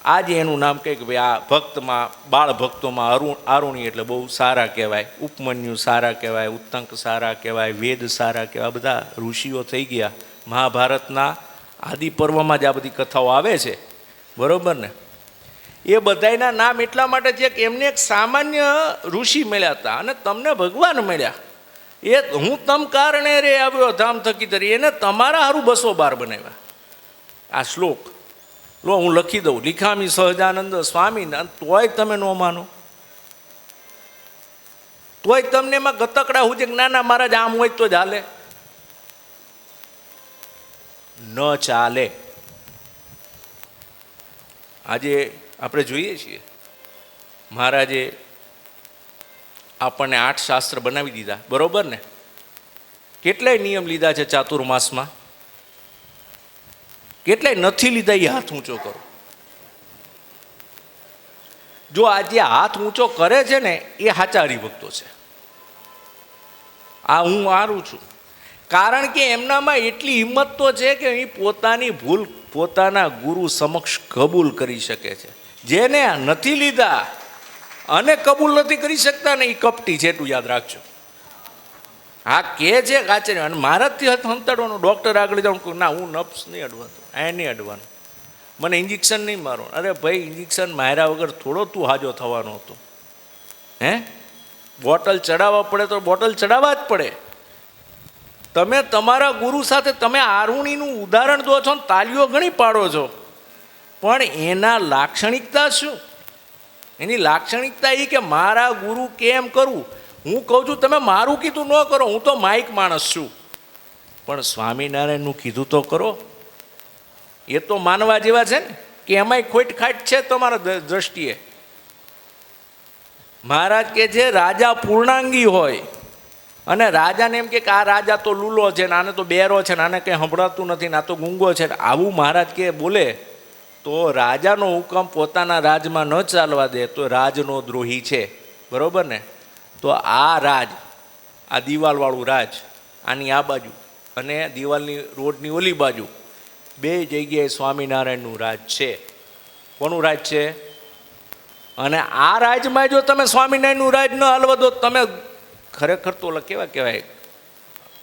આજે એનું નામ કહે કે ભાઈ આ ભક્તમાં, બાળ ભક્તોમાં આરુણી એટલે બહુ સારા કહેવાય, ઉપમન્યુ સારા કહેવાય, ઉત્તંક સારા કહેવાય, વેદ સારા કહેવાય. બધા ઋષિઓ થઈ ગયા. મહાભારતના આદિ પર્વમાં જ આ બધી કથાઓ આવે છે, બરોબર ને. એ બધાના નામ એટલા માટે છે કે એમને એક સામાન્ય ઋષિ મળ્યા હતા અને તમને ભગવાન મળ્યા. એ હું તમ કારણે રે આવ્યો ધામ થકી તરી, એને તમારા હારું 212 બનાવ્યા. આ શ્લોક લો હું લખી દઉં, લીખામી સહજાનંદ સ્વામી. તોય તમે ન માનો, તોય તમને એમાં ગતકડા હું છે કે ના ના મહારાજ આમ હોય તો જ હાલે. ન ચાલે. આજે આપણે જોઈએ છીએ મહારાજે આપણને 8 શાસ્ત્ર બનાવી દીધા, બરોબર ને. કેટલાય નિયમ લીધા છે ચાતુર્માસમાં, કેટલાય નથી લીધા એ હાથ ઊંચો કરો. જો આજે હાથ ઊંચો કરે છે ને એ સાચા હરિભક્તો છે. આ હું હારું છું, કારણ કે એમનામાં એટલી હિંમત તો છે કે એ પોતાની ભૂલ પોતાના ગુરુ સમક્ષ કબૂલ કરી શકે છે. જેને નથી લીધા અને કબૂલ નથી કરી શકતા ને એ કપટી છે, એટલું યાદ રાખજો. હા કે છે આચાર્ય, અને મારાથી હાથ હંતાડવાનું, ડૉક્ટર આગળ જાઉં ના હું નપ્સ નહીં અડવાનું, આ નહીં અડવાનું, મને ઇન્જેક્શન નહીં મારો. અરે ભાઈ ઇન્જેક્શન માર્યા વગર થોડો તું હાજો થવાનો હતો? હે, બોટલ ચડાવવા પડે તો બોટલ ચડાવવા જ પડે. તમે તમારા ગુરુ સાથે તમે આરુણીનું ઉદાહરણ દો છો ને તાલીઓ ઘણી પાડો છો, પણ એના લાક્ષણિકતા શું? એની લાક્ષણિકતા એ કે મારા ગુરુ કેમ કરવું. હું કહું છું તમે મારું કીધું ન કરો, હું તો માઇક માણસ છું, પણ સ્વામિનારાયણનું કીધું તો કરો. એ તો માનવા જેવા છે ને, કે એમાંય ખોટ ખાટ છે તમારા દ્રષ્ટિએ. મહારાજ કે છે રાજા પૂર્ણાંગી હોય અને રાજાને એમ કે આ રાજા તો લૂલો છે ને આને તો બેરો છે ને આને કંઈ સંભળાતું નથી ને આ તો ગુંગો છે, આવું મહારાજ કે બોલે તો રાજાનો હુકમ પોતાના રાજમાં ન ચાલવા દે તો રાજનો દ્રોહી છે. બરોબર ને? તો આ રાજ, આ દિવાલવાળું રાજ, આની આ બાજુ અને દિવાલની રોડની ઓલી બાજુ બે જગ્યાએ સ્વામિનારાયણનું રાજ છે. કોનું રાજ છે? અને આ રાજમાં જો તમે સ્વામિનારાયણનું રાજ ન હાલવા દો, તમે ખરેખર તો કેવા કહેવાય,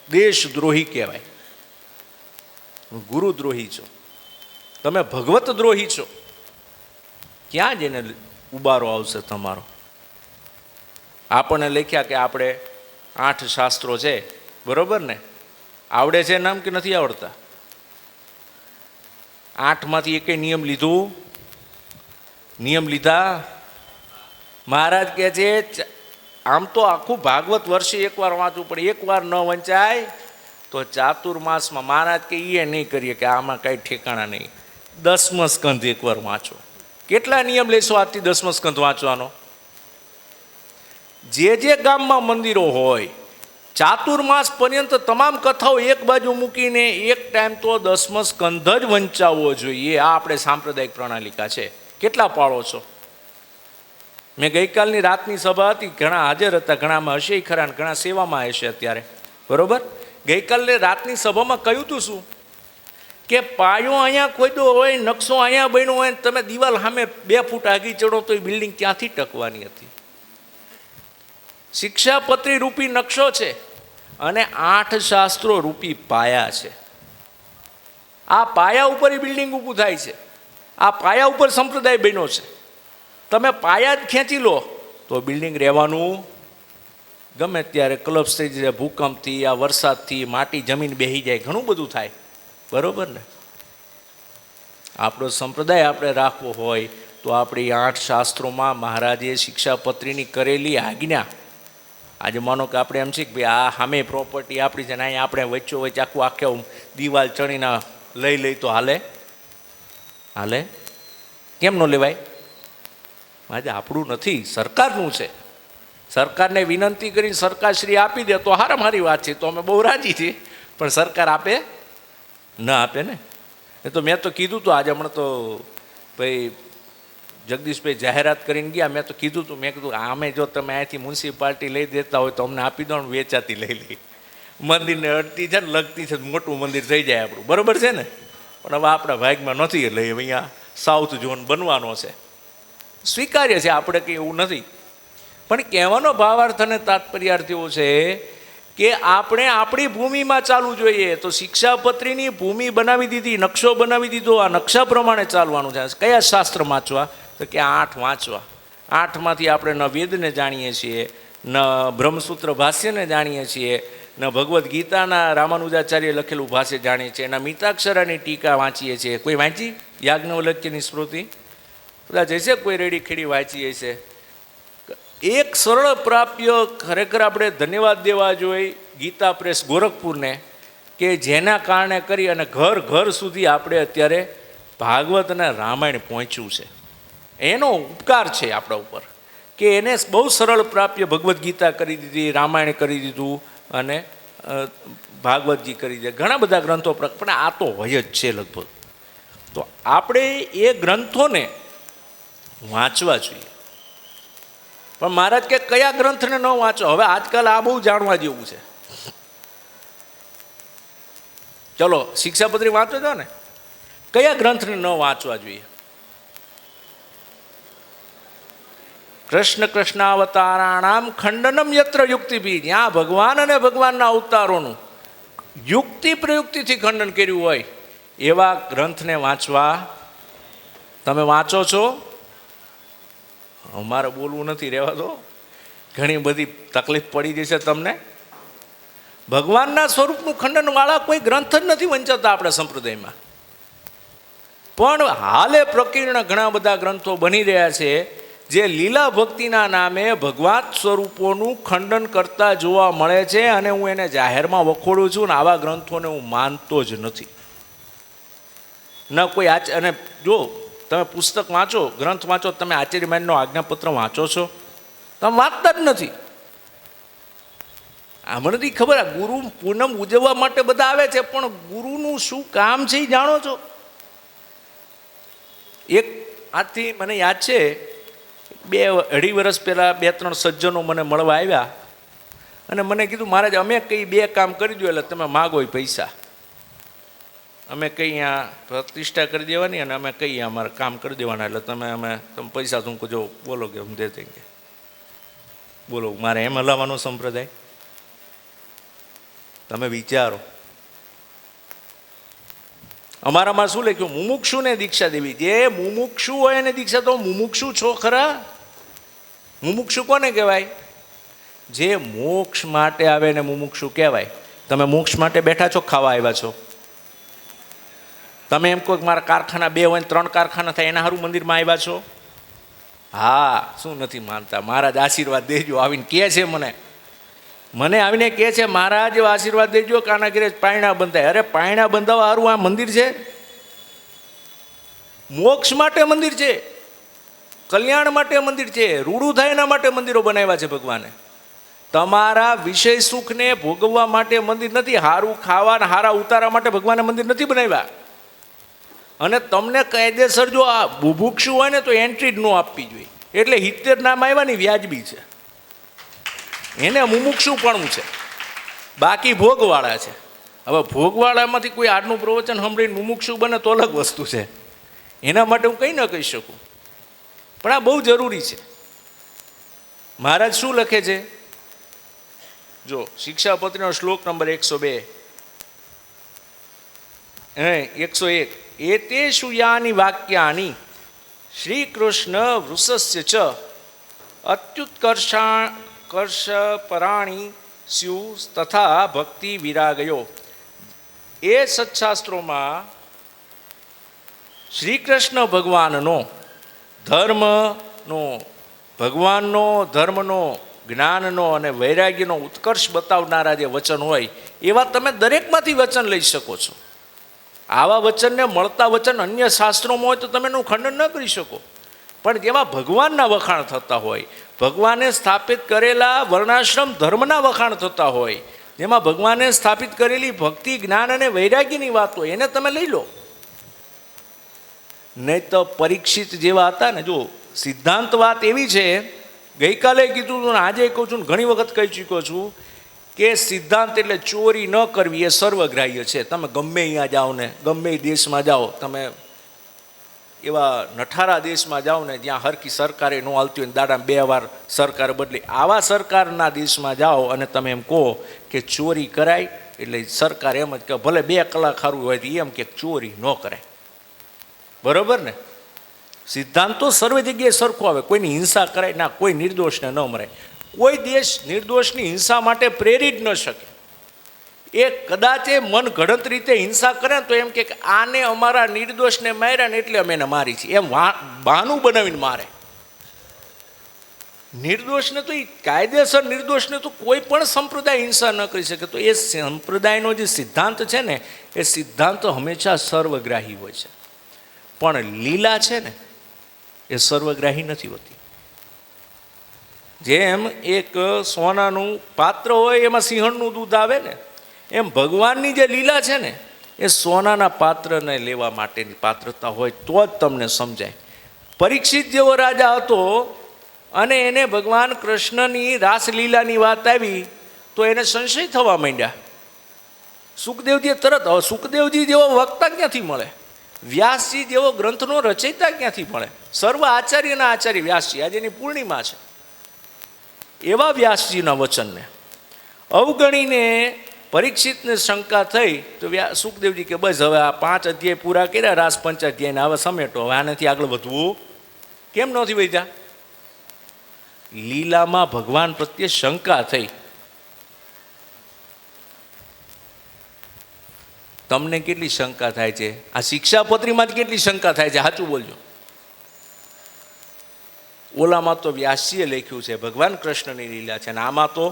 દેશદ્રોહી કહેવાય, ગુરુદ્રોહી છો, તમે ભગવત દ્રોહી છો. ક્યાં જઈને ઉબારો આવશે તમારો? આપણને લખ્યા કે આપણે 8 શાસ્ત્રો છે, બરોબર ને? આવડે છે નામ કે નથી આવડતા? 8માંથી એકે નિયમ લીધું? નિયમ લીધા? મહારાજ કહે છે આમ તો આખું ભાગવત વર્ષે એકવાર વાંચવું પડે, એકવાર ન વંચાય તો ચાતુર્માસમાં મહારાજ કે એ નહીં કરીએ, કે આમાં કાંઈ ઠેકાણા નહીં. 10મો સ્કંધ એકવાર વાંચો. કેટલા નિયમ લેશો આજથી 10મો સ્કંધ વાંચવાનો? જે ગામમાં મંદિરો હોય ચાતુર્માસ પર્યંત તમામ કથાઓ એક બાજુ મૂકીને એક ટાઈમ તો 10મો સ્કંધ જ વંચાવવો જોઈએ. આ આપણે સાંપ્રદાયિક પ્રણાલિકા છે. કેટલા પાળો છો? મેં ગઈકાલની રાતની સભા હતી, ઘણા હાજર હતા, ઘણામાં હશે ખરા ને ઘણા સેવામાં હશે અત્યારે, બરોબર? ગઈકાલે રાતની સભામાં કહ્યું હતું શું કે પાયો અહીંયા ખોદ્યો હોય, નકશો અહીંયા બન્યો હોય, તમે દિવાલ સામે 2 ફૂટ આગી ચડો તો એ બિલ્ડિંગ ક્યાંથી ટકવાની હતી? શિક્ષાપત્રી રૂપી નકશો છે અને 8 શાસ્ત્રો રૂપી પાયા છે. આ પાયા ઉપર એ બિલ્ડિંગ ઊભું થાય છે. આ પાયા ઉપર સંપ્રદાય બન્યો છે. તમે પાયા જ ખેંચી લો તો બિલ્ડિંગ રહેવાનું ગમે ત્યારે ક્લબ્સ થઈ જાય, ભૂકંપથી, આ વરસાદથી માટી જમીન બેસી જાય, ઘણું બધું થાય, બરોબર ને? આપણો સંપ્રદાય આપણે રાખવો હોય તો આપણી 8 શાસ્ત્રોમાં મહારાજે શિક્ષાપત્રીની કરેલી આજ્ઞા, આજે માનો કે આપણે એમ છે કે ભાઈ આ સામે પ્રોપર્ટી આપણી છે ને અહીંયા આપણે વચ્ચો વચ્ચે આખે દિવાલ ચણીને લઈ તો હાલે? હાલે? કેમ ન લેવાય? આજે આપણું નથી, સરકારનું છે. સરકારને વિનંતી કરીને સરકારશ્રી આપી દે તો હારામારી વાત છે, તો અમે બહુ રાજી છીએ. પણ સરકાર આપે ન આપે ને? એ તો મેં તો કીધું હતું આજે, હમણાં તો ભાઈ જગદીશભાઈ જાહેરાત કરીને ગયા, મેં તો કીધું હતું, મેં કીધું આમે જો તમે અહીંયાથી મ્યુનિસિપાલિટી લઈ દેતા હોય તો અમને આપી દો ને, વેચાતી લઈ લઈ. મંદિરને અડતી છે ને લગતી છે, મોટું મંદિર થઈ જાય આપણું, બરાબર છે ને? પણ હવે આપણા ભાગમાં નથી, એટલે અહીંયા સાઉથ ઝોન બનવાનો છે. સ્વીકાર્ય છે, આપણે કંઈ એવું નથી. પણ કહેવાનો ભાવાર્થ અને તાત્પર્યાર્થ એવો છે કે આપણે આપણી ભૂમિમાં ચાલવું જોઈએ. તો શિક્ષાપત્રીની ભૂમિ બનાવી દીધી, નકશો બનાવી દીધો, આ નકશા પ્રમાણે ચાલવાનું છે. કયા શાસ્ત્ર વાંચવા? તો કે 8 વાંચવા. 8માંથી આપણે ન વેદને જાણીએ છીએ, ન બ્રહ્મસૂત્ર ભાષ્યને જાણીએ છીએ, ન ભગવદ્ ગીતાના રામાનુજાચાર્ય લખેલું ભાષ્ય જાણીએ છીએ, એના મિતાક્ષરાની ટીકા વાંચીએ છીએ. કોઈ વાંચી? યાજ્ઞવલ્ક્યની સ્મૃતિ બધા જઈશે, કોઈ રેડી ખેડી વાંચીએ છે. એક સરળ પ્રાપ્ય ખરેખર આપણે ધન્યવાદ દેવા જોઈએ ગીતા પ્રેસ ગોરખપુરને, કે જેના કારણે કરી અને ઘર ઘર સુધી આપણે અત્યારે ભાગવત અને રામાયણ પહોંચ્યું છે. એનો ઉપકાર છે આપણા ઉપર કે એને બહુ સરળ પ્રાપ્ય ભગવદ્ ગીતા કરી દીધી, રામાયણ કરી દીધું અને ભાગવતજી કરી દીધા, ઘણા બધા ગ્રંથો. પણ આ તો હોય જ છે લગભગ. તો આપણે એ ગ્રંથોને વાંચવા જોઈએ. પણ મહારાજ કે કયા ગ્રંથને ન વાંચો? હવે આજકાલ આ બહુ જાણવા જેવું છે. ચલો શિક્ષાપત્રી વાંચો છો ને, કયા ગ્રંથને ન વાંચવા જોઈએ? કૃષ્ણ કૃષ્ણાવતારાણામ ખંડનમ યત્ર યુક્તિભી, જ્યાં ભગવાન અને ભગવાનના અવતારોનું યુક્તિ પ્રયુક્તિથી ખંડન કર્યું હોય એવા ગ્રંથને વાંચવા. તમે વાંચો છો? અમારે બોલવું નથી, રહેવા દો. ઘણી બધી તકલીફ પડી જશે તમને. ભગવાનના સ્વરૂપનું ખંડનવાળા કોઈ ગ્રંથ જ નથી વંચાતા આપણા સંપ્રદાયમાં. પણ હાલે પ્રકીર્ણ ઘણા બધા ગ્રંથો બની રહ્યા છે જે લીલા ભક્તિના નામે ભગવાન સ્વરૂપોનું ખંડન કરતા જોવા મળે છે. અને હું એને જાહેરમાં વખોડું છું ને આવા ગ્રંથોને હું માનતો જ નથી. ન કોઈ અને જો તમે પુસ્તક વાંચો, ગ્રંથ વાંચો, તમે આચાર્યમાનનો આજ્ઞાપત્ર વાંચો છો? તમે વાંચતા જ નથી. મને નથી ખબર, આ ગુરુ પૂનમ ઉજવવા માટે બધા આવે છે, પણ ગુરુનું શું કામ છે એ જાણો છો? એક આથી મને યાદ છે, 2-2.5 વર્ષ પહેલાં 2-3 સજ્જનો મને મળવા આવ્યા અને મને કીધું, મહારાજ અમે કંઈ 2 કામ કરી દો એટલે તમે માગો એ પૈસા. અમે કંઈ અહીંયા પ્રતિષ્ઠા કરી દેવાની અને અમે કંઈ અમારે કામ કરી દેવાના, એટલે તમે પૈસા તુમકો જો બોલો કે હમ દે દેંગે. બોલો, મારે એમ હલાવવાનો સંપ્રદાય? તમે વિચારો. અમારામાં શું લખ્યું? મુમુક્ષુને દીક્ષા દેવી. જે મુમુક્ષુ હોય એને દીક્ષા. તો મુમુક્ષુ છો ખરા? મુમુક્ષુ કોને કહેવાય? જે મોક્ષ માટે આવે ને મુમુક્ષુ કહેવાય. તમે મોક્ષ માટે બેઠા છો, ખાવા આવ્યા છો? તમે એમ કહો કે મારા કારખાના 2 હોય 3 કારખાના થાય એના સારું મંદિરમાં આવ્યા છો? હા, શું નથી માનતા? મહારાજ આશીર્વાદ દેજો આવીને કહે છે મને આવીને કહે છે, મહારાજ આશીર્વાદ દેજો કે આના ઘરે પાયણા બંધાય. અરે પાયણા બંધાવવા સારું આ મંદિર છે? મોક્ષ માટે મંદિર છે, કલ્યાણ માટે મંદિર છે, રૂડું થાય એના માટે મંદિરો બનાવ્યા છે ભગવાને. તમારા વિષય સુખને ભોગવવા માટે મંદિર નથી, સારું ખાવા ને સારા ઉતારા માટે ભગવાને મંદિર નથી બનાવ્યા. અને તમને કાયદેસર જો આ બુભુક્ષુ હોય ને તો એન્ટ્રી જ ન આપવી જોઈએ. એટલે 70 નામ આવ્યા ને વ્યાજબી છે, એને મુમુક્ષુપણું છે. બાકી ભોગવાળા છે. હવે ભોગવાળામાંથી કોઈ આજનું પ્રવચન સાંભળીને મુમુક્ષુ બને તો અલગ વસ્તુ છે, એના માટે હું કંઈ ન કહી શકું. પણ આ બહુ જરૂરી છે. મહારાજ શું લખે છે જો, શિક્ષાપત્રીનો શ્લોક નંબર 102 101. એતેષુ યાની વાક્યાની શ્રી કૃષ્ણ વૃષસ્ય ચ અત્યુત્કર્ષપરાણી સ્યુ તથા ભક્તિ વિરાગયો. એ સત્શાસ્ત્રોમાં શ્રી કૃષ્ણ ભગવાનનો ધર્મનો જ્ઞાનનો અને વૈરાગ્યનો ઉત્કર્ષ બતાવનારા જે વચન હોય એવા તમે દરેકમાંથી વચન લઈ શકો છો. આવા વચનને મળતા વચન અન્ય શાસ્ત્રોમાં હોય તો તમે એનું ખંડન ન કરી શકો. પણ જેમાં ભગવાનના વખાણ થતા હોય, ભગવાને સ્થાપિત કરેલા વર્ણાશ્રમ ધર્મના વખાણ થતા હોય, જેમાં ભગવાને સ્થાપિત કરેલી ભક્તિ, જ્ઞાન અને વૈરાગ્યની વાત હોય, એને તમે લઈ લો. નહીં તો પરીક્ષિત જેવા હતા ને, જો સિદ્ધાંત વાત એવી છે, ગઈકાલે કીધું હતું ને આજે કહું છું ને ઘણી વખત કહી ચૂક્યો છું કે સિદ્ધાંત એટલે ચોરી ન કરવી એ સર્વગ્રાહ્ય છે. તમે ગમે અહીંયા જાઓ ને, ગમે દેશમાં જાઓ, તમે એવા નઠારા દેશમાં જાઓ ને જ્યાં હરકી સરકારે ન હાલતી હોય, દાડામાં 2 વાર સરકાર બદલી, આવા સરકારના દેશમાં જાઓ અને તમે એમ કહો કે ચોરી કરાય, એટલે સરકાર એમ જ કે ભલે 2 કલાક સારું હોય એમ કે ચોરી ન કરાય. બરાબર ને? સિદ્ધાંત તો સર્વે જગ્યાએ સરખો આવે. કોઈની હિંસા કરાય ના, કોઈ નિર્દોષને ન મરાય. કોઈ દેશ નિર્દોષની હિંસા માટે પ્રેરિત ન શકે. એ કદાચ એ મન ઘડત રીતે હિંસા કરે તો એમ કે આને અમારા નિર્દોષને માર્યા ને એટલે અમે એને મારી છીએ, એમ બહાનું બનાવીને મારે. નિર્દોષને તો એ કાયદેસર નિર્દોષને તો કોઈ પણ સંપ્રદાય હિંસા ન કરી શકે. તો એ સંપ્રદાયનો જે સિદ્ધાંત છે ને, એ સિદ્ધાંત હંમેશા સર્વગ્રાહી હોય છે. પણ લીલા છે ને એ સર્વગ્રાહી નથી હોતી. જેમ એક સોનાનું પાત્ર હોય એમાં સિંહણનું દૂધ આવે ને, એમ ભગવાનની જે લીલા છે ને એ સોનાના પાત્રને લેવા માટેની પાત્રતા હોય તો જ તમને સમજાય. પરીક્ષિત જેવો રાજા હતો અને એને ભગવાન કૃષ્ણની રાસલીલાની વાત આવી તો એને સંશય થવા માંડ્યા. સુખદેવજીએ તરત, હવે સુખદેવજી જેવો વક્તા ક્યાંથી મળે? વ્યાસજી જેવો ગ્રંથનો રચયિતા ક્યાંથી મળે? સર્વ આચાર્યના આચાર્ય વ્યાસજી, આજે એની પૂર્ણિમા છે. એવા વ્યાસજીના વચનને અવગણીને પરીક્ષિતને શંકા થઈ તો સુખદેવજી કે બસ હવે આ 5 અધ્યાય પૂરા કર્યા, રાસ પંચાધ્યાયને હવે સમેટો, હવે આનાથી આગળ વધવું. કેમ નથી વધ્યા? લીલામાં ભગવાન પ્રત્યે શંકા થઈ. તમને કેટલી શંકા થાય છે? આ શિક્ષાપત્રીમાંથી કેટલી શંકા થાય છે? સાચું બોલજો. ઓલામાં તો વ્યાસજીએ લખ્યું છે, ભગવાન કૃષ્ણની લીલા છે, અને આમાં તો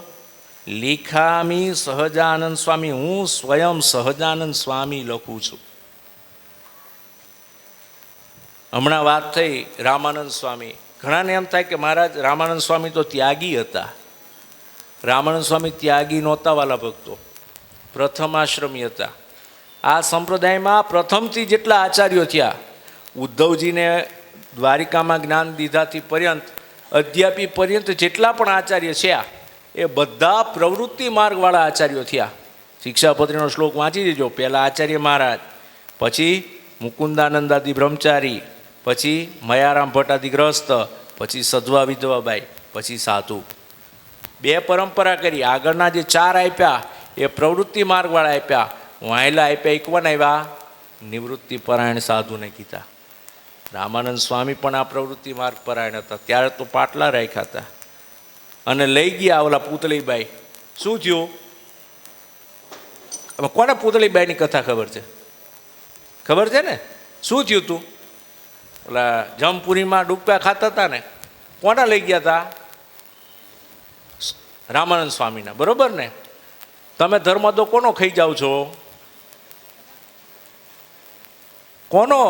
લેખામી સહજાનંદ સ્વામી, હું સ્વયં સહજાનંદ સ્વામી લખું છું. હમણાં વાત થઈ રામાનંદ સ્વામી. ઘણાને એમ થાય કે મહારાજ રામાનંદ સ્વામી તો ત્યાગી હતા. રામાનંદ સ્વામી ત્યાગી નહોતા વાલા ભક્તો, પ્રથમ આશ્રમી હતા. આ સંપ્રદાયમાં પ્રથમથી જેટલા આચાર્યો થયા, ઉદ્ધવજીને દ્વારિકામાં જ્ઞાન દીધાથી પર્યંત, અધ્યાપી પર્યંત જેટલા પણ આચાર્ય છે એ બધા પ્રવૃત્તિ માર્ગવાળા આચાર્યો થયા. શિક્ષાપત્રીનો શ્લોક વાંચી દેજો. પહેલાં આચાર્ય મહારાજ, પછી મુકુંદાનંદાદી બ્રહ્મચારી, પછી મયારામ ભટ્ટાદી ગ્રસ્ત, પછી સધવા વિધવાબાઈ, પછી સાધુ. 2 પરંપરા કરી. આગળના જે 4 આપ્યા એ પ્રવૃત્તિ માર્ગવાળા આપ્યા. વાયલા આપ્યા એ કોણ આવ્યા? નિવૃત્તિ પરાયણ સાધુને કીધા. રામાનંદ સ્વામી પણ આ પ્રવૃત્તિ માર્ગ પરાયણ હતા. ત્યારે તો પાટલા રાખ્યા હતા અને લઈ ગયા ઓલા પૂતળીબાઈ. શું થયું? હવે કોને પૂતળીબાઈની કથા ખબર છે? ખબર છે ને? શું થયું તું? ઓલા જમપુરીમાં ડૂબકા ખાતા હતા ને, કોના લઈ ગયા હતા? રામાનંદ સ્વામીના. બરોબર ને? તમે ધર્મ તો કોનો ખાઈ જાઓ છો? કોનો?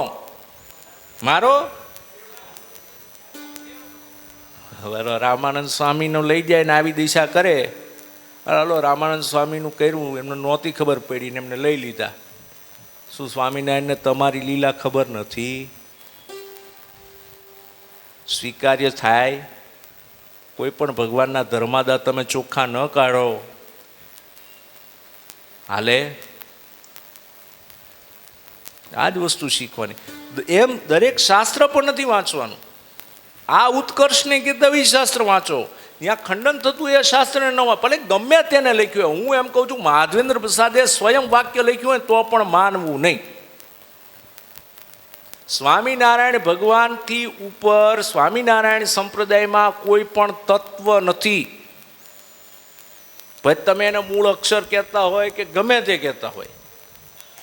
મારો? હવે રામાનંદ સ્વામીનો લઈ જાય ને આવી દિશા કરે. હાલો રામાનંદ સ્વામીનું કર્યું, એમને નહોતી ખબર પડી ને એમને લઈ લીધા. શું સ્વામિનારાયણને તમારી લીલા ખબર નથી? સ્વીકાર્ય થાય? કોઈ પણ ભગવાનના ધર્માદા તમે ચોખ્ખા ન કાઢો હાલે? આ જ વસ્તુ શીખવાની. એમ દરેક શાસ્ત્ર પણ નથી વાંચવાનું. આ ઉત્કર્ષને કીધા શાસ્ત્ર વાંચો, ત્યાં ખંડન થતું એ શાસ્ત્રને ન વાંચો, ભલે ગમે તેને લખ્યું હોય. હું એમ કહું છું, માધવેન્દ્ર પ્રસાદે સ્વયં વાક્ય લખ્યું હોય તો પણ માનવું નહીં. સ્વામિનારાયણ ભગવાનથી ઉપર સ્વામિનારાયણ સંપ્રદાયમાં કોઈ પણ તત્વ નથી. પછી તમે એને મૂળ અક્ષર કહેતા હોય કે ગમે તે કહેતા હોય,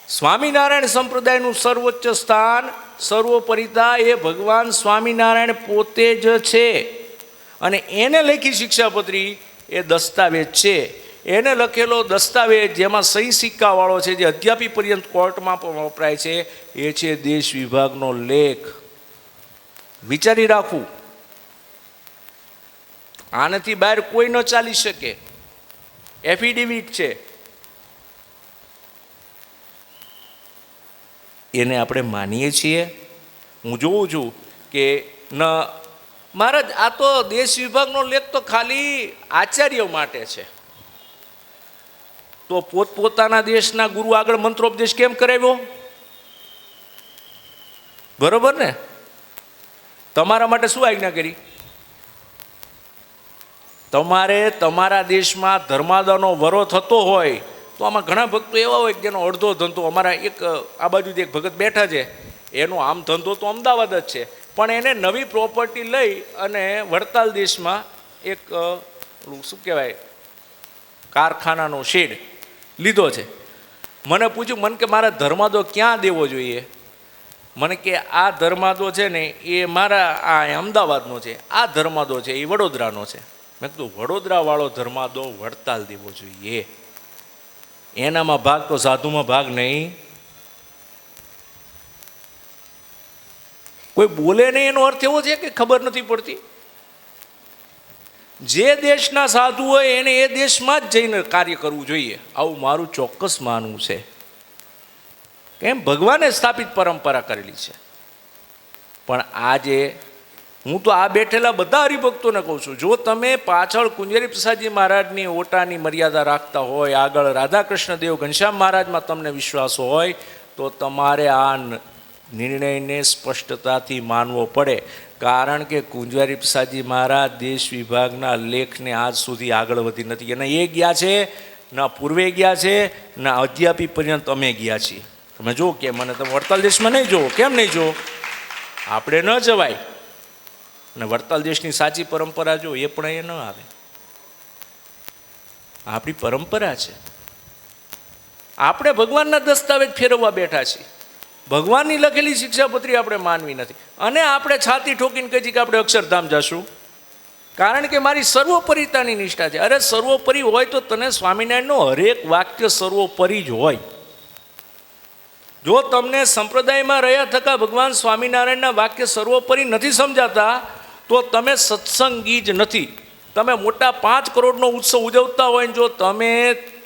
સ્વામિનારાયણ સંપ્રદાયનું સર્વોચ્ચ સ્થાન, સર્વોપરિતા એ ભગવાન સ્વામિનારાયણ પોતે જ છે. અને એને લખી શિક્ષાપત્રી એ દસ્તાવેજ છે. એને લખેલો દસ્તાવેજ જેમાં સહી સિક્કાવાળો છે, જે અધ્યાપી પર્યંત કોર્ટમાં પણ વપરાય છે, એ છે દેશ વિભાગનો લેખ. વિચારી રાખવું, આનાથી બહાર કોઈ ન ચાલી શકે. એફિડેવિટ છે, એને આપણે માનીએ છીએ. હું જોઉં છું કે ન મહારાજ આ તો દેશ વિભાગનો લેખ તો ખાલી આચાર્યો માટે છે. તો પોતપોતાના દેશના ગુરુ આગળ મંત્રોપદેશ કેમ કરાવ્યો? બરોબર ને? તમારા માટે શું આજ્ઞા કરી? તમારે તમારા દેશમાં ધર્માદાનો વરો થતો હોય તો આમાં ઘણા ભક્તો એવા હોય જેનો અડધો ધંધો, અમારા એક આ બાજુથી એક ભગત બેઠા છે, એનો આમ ધંધો તો અમદાવાદ જ છે, પણ એને નવી પ્રોપર્ટી લઈ અને વડતાલ દેશમાં એક શું કહેવાય કારખાનાનો શેડ લીધો છે. મને પૂછ્યું, મને કે મારા ધર્માદો ક્યાં દેવો જોઈએ? મને કે આ ધર્માદો છે ને એ મારા આ અમદાવાદનો છે, આ ધર્માદો છે એ વડોદરાનો છે. મેં કીધું વડોદરાવાળો ધર્માદો વડતાલ દેવો જોઈએ. એનામાં ભાગ તો સાધુમાં ભાગ નહીં. કોઈ બોલે નહીં એનો અર્થ એવો છે કે ખબર નથી પડતી. જે દેશના સાધુ હોય એને એ દેશમાં જ જઈને કાર્ય કરવું જોઈએ, આવું મારું ચોક્કસ માનવું છે. કેમ? ભગવાને સ્થાપિત પરંપરા કરેલી છે. પણ આજે હું તો આ બેઠેલા બધા હરિભક્તોને કહું છું, જો તમે પાછળ કુંજરી પ્રસાદજી મહારાજની ઓટાની મર્યાદા રાખતા હોય, આગળ રાધાકૃષ્ણ દેવ ઘનશ્યામ મહારાજમાં તમને વિશ્વાસ હોય, તો તમારે આ નિર્ણયને સ્પષ્ટતાથી માનવો પડે, કારણ કે કુંજવારી પ્રસાદજી મહારાજ દેશ વિભાગના લેખને આજ સુધી આગળ વધી નથી. અને એ ગયા છે, ના પૂર્વે ગયા છે, ના અધ્યાપી પર્યંત અમે ગયા છીએ. તમે જુઓ કે મને તમે વડતાલ દેશમાં નહીં જુઓ, કેમ નહીં જુઓ? આપણે ન જવાય. અને વડતાલ દેશની સાચી પરંપરા જો એ પણ અહીંયા ન આવે. આપણી પરંપરા છે. આપણે ભગવાનના દસ્તાવેજ ફેરવવા બેઠા છીએ. ભગવાનની લખેલી શિક્ષાપત્રી આપણે માનવી નથી. અને આપણે છાતી ઠોકીને કહીએ કે આપણે અક્ષરધામ જશું, કારણ કે મારી સર્વોપરિતાની નિષ્ઠા છે. અરે સર્વોપરી હોય તો તને સ્વામિનારાયણનો હરેક વાક્ય સર્વોપરી જ હોય. જો તમને સંપ્રદાયમાં રહ્યા થકા ભગવાન સ્વામિનારાયણના વાક્ય સર્વોપરી નથી સમજાતા તો તમે સત્સંગી જ નથી. તમે મોટા 5 કરોડનો ઉત્સવ ઉજવતા હોય, જો તમે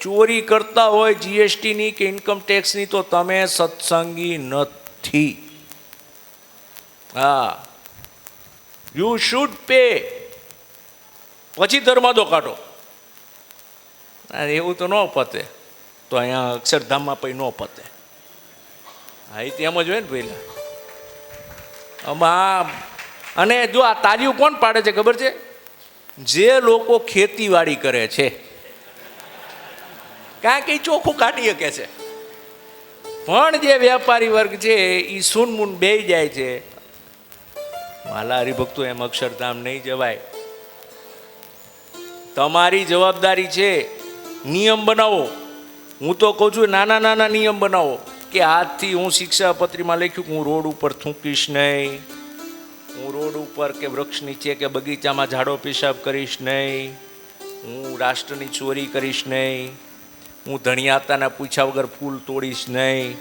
ચોરી કરતા હોય જીએસટીની કે ઇન્કમ ટેક્સની, તો તમે સત્સંગી નથી. હા, યુ શુડ પે, પછી ધર્માદો કાઢો. એવું તો ન પતે. તો અહીંયા અક્ષરધામમાં પછી ન પતે. હા, એ તેમ જ હોય ને પહેલાં. આમાં અને જો આ તાળીઓ કોણ પાડે છે ખબર છે? જે લોકો ખેતીવાડી કરે છે, કારણ કે એ ચોખ્ખું કાઢી શકે છે. પણ જે વેપારી વર્ગ છે એ સૂનમૂન બેહી જાય છે. માલા હરિભક્તો, એમ અક્ષરધામ નહીં જવાય. તમારી જવાબદારી છે નિયમ બનાવો. હું તો કહું છું નાના નાના નિયમ બનાવો કે આજથી હું શિક્ષાપત્રીમાં લખ્યું કે હું રોડ ઉપર થૂંકીશ નહીં, હું રોડ ઉપર કે વૃક્ષ નીચે કે બગીચામાં ઝાડો પેશાબ કરીશ નહીં, હું રાષ્ટ્રની ચોરી કરીશ નહીં, હું ધણિયાતાના પૂછ્યા વગર ફૂલ તોડીશ નહીં,